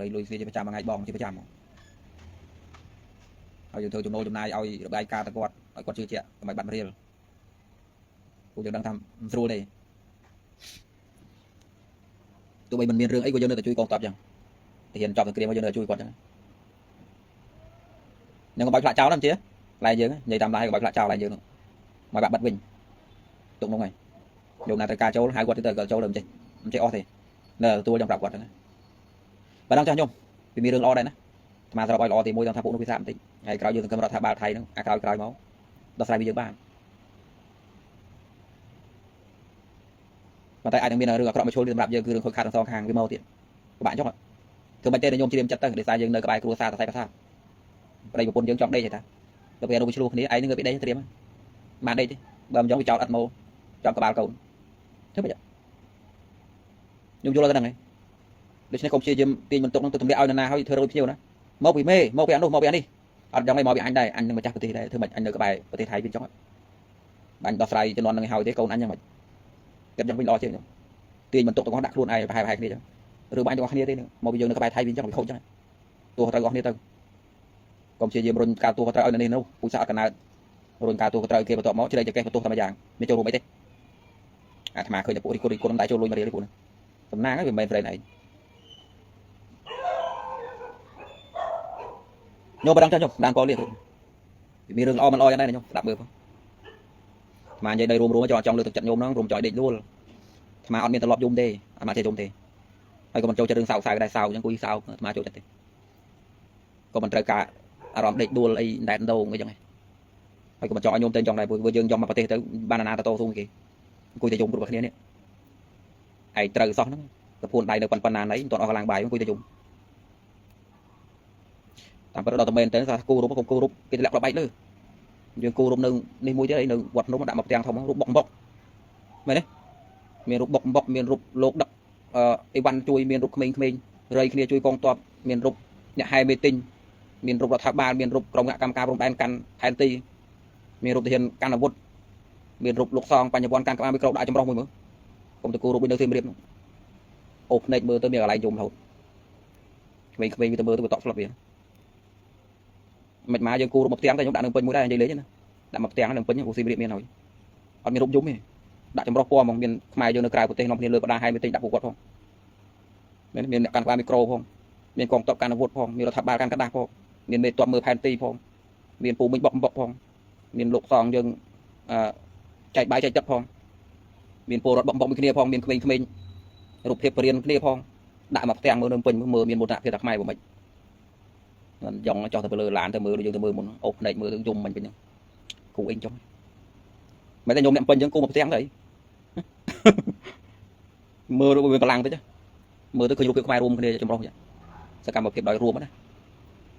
រៃលុយគ្នាជាប្រចាំមួយថ្ងៃបងជាប្រចាំមកហើយយើងធ្វើចំណូលចំណាយឲ្យរបាយការណ៍ទៅគាត់ឲ្យគាត់ជឿជាក់កុំឲ្យបាត់រៀលពួកយើងដឹងថាមិនស្រួលទេទោះបីមិនមានរឿងអីក៏យើងនៅតែជួយកងទ័ពចឹងតែហ៊ានចប់សង្គ្រាមមកយើងនៅតែជួយគាត់ចឹងខ្ញុំក៏បាច់ផ្លាក់ចោលណាជឿឡែយើងនិយាយតាមឡាយក៏បាច់ផ្លាក់ចោលឡែយើងនោះមកបាត់វិញទុកនោះហើយយកណាត្រូវការចូលហៅគាត់ទៅចូលទៅមិនចេះអស់ទេនៅទទួលចង់ប្រាប់គាត់ហ្នឹងបើដល់ចាស់ខ្ញុំវាមានរឿងល្អដែរណាអាត្មាស្របឲ្យល្អទី1ដល់ថាពួកនោះវាសាបន្តិចហើយក្រោយយើងសង្ឃឹមរដ្ឋាភិបាលថៃហ្នឹងអាក្រោយមកដោះស្រាយវាយើងបានប៉ុន្តែអាចនឹងមានរឿងអាក្រក់មកឈុលសម្រាប់យើងគឺរឿងខូចខាតទាំងសងខាងវាមកទៀតពិបាកចុះធ្វើមិនទេខ្ញុំជ្រាបចិត្តទៅដោយសារយើងនៅក្បែរគ្រួសារតសៃប្រសាប្តីប្រពន្ធយើងចង់ដេកទេតាដល់ពេលនោះវាឆ្លោះគ្នាឯងនឹងទៅដេកត្រៀមបានដេកទេបើមិនចង់វាចោលអត់មកចំក្បាលកូនធ្វើមិនខ្ញុំយល់ទៅហ្នឹងហើយដូច្នេះកុំព្យាយាមទាញបន្ទុកហ្នឹងទៅទម្លាក់ឲ្យនរណាហើយធ្វើរយភ្ញៀវណាមកពីមេមកពីអានោះមកពីអានេះអត់ចង់ឲ្យមកពីអញដែរអញនឹងម្ចាស់ប្រទេសដែរធ្វើមិនអញនៅក្បែរប្រទេសថៃវិញចង់បាញ់ដោះស្រាយជំនាន់ហ្នឹងឲ្យហើយទេកូនអញយ៉ាងម៉េចគិតយ៉ាងវិញល្អជាងទាញបន្ទុកទាំងអស់ដាក់ខ្លួនឯងប្រហែលគ្នាចឹងឬបាញ់ទាំងអស់គ្នាទេមកពីយើងនៅក្បែរថៃវិញចឹងវាខូចចឹងទោះត្រូវអស់គ្នាទៅកុំព្យាយាមរុញការទោះត្រូវឲ្យនៅនេះនោះពូសាអត់កណើតរុញការទោះត្រូវគេបន្ទាប់មកជ្រែកចកេះបន្ទោះតែម្យ៉ាងមានចូលរួមអីទេអាត្មាឃើញតែពួករីគុណតែចូលលុយមករៀលពួកហ្នឹងសំណាងហ្នឹងវាមិនមែនប្រេនឯងញោមបដងចាញ់ញោមដានកលលៀតមានរឿងល្អមិនល្អយ៉ាងដែរញោមស្ដាប់មើលផងអាត្មានិយាយដីរួមចង់លើកទឹកចិត្តញោមហ្នឹងរួមចอยដេកលួលអាត្មាអត់មានត្រឡប់យំទេអាត្មាចេះយំទេហើយក៏មិនចូលចិត្តរឿងសោកសៅដែរសោកអញ្ចឹងគួយសោកអាត្មាចូលចិត្តទេក៏មិនត្រូវការអារម្មណ៍ដេកដួលអីដែតដោងអីចឹងហើយក៏មិនចង់ឲ្យញោមទៅចង់ដែរព្រោះយើងយកមកប្រទេសទៅបានអាណាតតស៊ូគេអង្គុយតែយំគ្រប់គ្នានេះឯងត្រូវសោះហ្នឹងទៅពួនដៃនៅប៉ុណ្ណាណីមិនទាន់អស់កន្លងបាយអង្គុយតែយំតាមពិតដល់តែមែនទៅថាគូរូបកុំគូរូបគេទម្លាក់ប្របែកលើយើងគូរូបនៅនេះមួយទៀតអីនៅវត្តភ្នំដាក់មកផ្ទាំងធំរូបបុកមែនទេមានរូបបុកមានរូបលោកដឹកអីវ៉ាន់ជួយមានរូបក្មេងរៃគ្នាជួយកងទ័ពមានរូបអ្នកហែមេទិញមានរូបរដ្ឋាភិបាលមានរូបក្រុមកម្មការព្រំដែនកាន់ផែនទីមានរូបទាហានកាន់អាវុធមានរូបលោកសងបញ្ញវន្តកាន់ក្បាលមីក្រូដាក់ចម្រុះមួយមើលកុំទៅគូរូបនៅសៀមរាបអូភ្នែកមើលទៅមានកន្លែងយំរហូតក្មេងៗវាទៅមើលទៅបតក់ស្លាប់វាមិនមកយើងគូរូបមកផ្ទាំងតែខ្ញុំដាក់នឹងពេញមួយដែរនិយាយលេងណាដាក់មកផ្ទាំងនឹងពេញអូសៀមរាបមានហើយអត់មានរូបយំទេដាក់ចម្រុះពណ៌ហ្មងមានខ្មែរយើងនៅក្រៅប្រទេសនាំគ្នាលើបដាហែមេទិញដាក់ពួកគាត់ផងមានអ្នកកាន់ក្បាលមីក្រូផងមានកងទ័ពកាន់អាវុធផងមានរដ្ឋាភិបាលកាន់กระดาษផងមានមេតបមើលផែនទីផងមានពូមិញបុកផងមានលោកសងយើងចែកបាយចែកទឹកផងមានពលរដ្ឋបុកមួយគ្នាផងមានក្មេងៗរូបភាពបរិញ្ញាគ្នាផងដាក់មកផ្ទាំងមើលនៅពេញមើលមានមោទនភាពតែខ្មែរមិនមិនយ៉ងចោះទៅលើឡានទៅមើលយើងទៅមើលមុនអូភ្នែកមើលទៅយំមិនវិញគូអីចុះមិនតែញោមអ្នកពេញអញ្ចឹងគូមកផ្ទាំងទៅមើលរូបវាកម្លាំងតិចមើលទៅឃើញរូបភាពខ្មែររួមគ្នាចម្រុះចឹងសកម្មភាពដោយរួមណា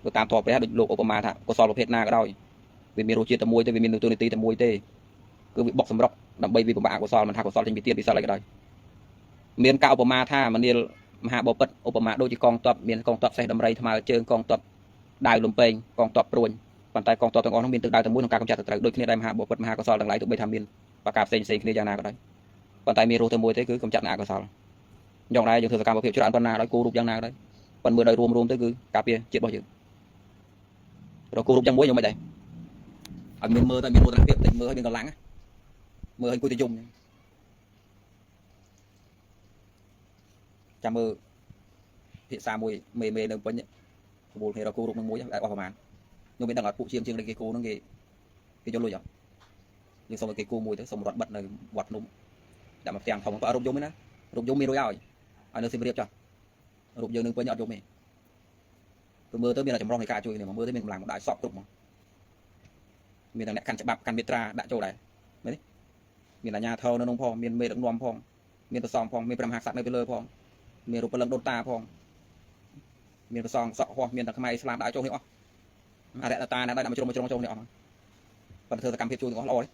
ទៅតាមតបព្រះដូចលោកឧបមាថាកុសលប្រភេទណាក៏ដោយវាមានរសជាតិតែមួយទេវាមាននូវនីតិតែមួយទេគឺវាបុកសម្រុកដើម្បីវាបំបាក់អកុសលមិនថាកុសលចេញពីទៀតពិសលអីក៏ដោយមានការឧបមាថាមនាលមហាបពិតឧបមាដូចជាកងទ័ពមានកងទ័ពសេះដំរីថ្មើរជើងកងទ័ពដាវលំពេងកងទ័ពព្រួញប៉ុន្តែកងទ័ពទាំងអស់នោះមានទិសដៅតែមួយក្នុងការកម្ចាត់សត្រូវដូចគ្នាដែរមហាបពិតមហាកុសលទាំងឡាយទោះបីថាមានប្រការផ្សេងគ្នាយ៉ាងណាក៏ដោយ ប៉ុន្តែមានរស់ទៅមួយទេគឺកំចាត់អកុសលយ៉ាងណាយើងធ្វើសកម្មភាពច្រើនប៉ុណ្ណាដោយគូរូបយ៉ាងណាដែរប៉ុន្តែមើលដោយរួមទៅគឺការពារជាតិរបស់យើងរកគូរូបយ៉ាងមួយយ៉ាងមិនដែរឲ្យមានមើលតែមានមោទនភាពតិចមើលឲ្យមានកម្លាំងមើលឲ្យគួរទៅយំចាំមើលភាសាមួយមេនៅពេញក្បួនគ្នារកគូរូបនឹងមួយអស់ប្រហែលខ្ញុំមិនដឹងអត់ពួកជាងដែលគេគូនឹងគេយកលុយអត់យើងសុំឲ្យគេគូមួយទៅសុំរត់បិទនៅវត្តភ្នំដាក់មកផ្ទាំងធំក៏រូបយំឯណារូបយំមានរួយឲ្យនៅសៀមរាបចុះរូបយើងនឹងពេញអត់យំទេព្រោះមើលទៅមានតែចម្រុះនៃការជួយគ្នាមកមើលទៅមានកម្លាំងដាក់សក់គ្រប់មកមានតែអ្នកកាន់ច្បាប់កាន់មេត្រាដាក់ចូលដែរមែនទេមានអាជ្ញាធរនៅក្នុងផងមានមេដឹកនាំផងមានប្រសងផងមានព្រះមហាក្សត្រនៅពីលើផងមានរូបពលិកដូនតាផងមានប្រសងសក់ហោះមានតែខ្មែរឥស្លាមដាក់ចូលនេះអស់អរិយតាណាដាក់មកជ្រុំចូលនេះអស់ប៉ុន្តែធ្វើសកម្មភាពជួយទាំងអស់ល្អទេ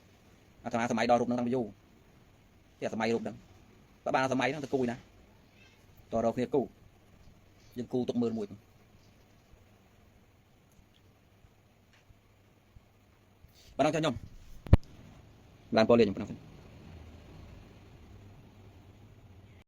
អាត្មាសម័យដល់រូបនឹងតាំងពីយូរជាសម័យរូបហ្នឹងបើបានសម័យហ្នឹងទៅគូណាតរគ្នាគូយើងគូទុកមើលមួយបាទដល់ខ្ញុំបានពលលេងខ្ញុំប៉ុណ្ណឹង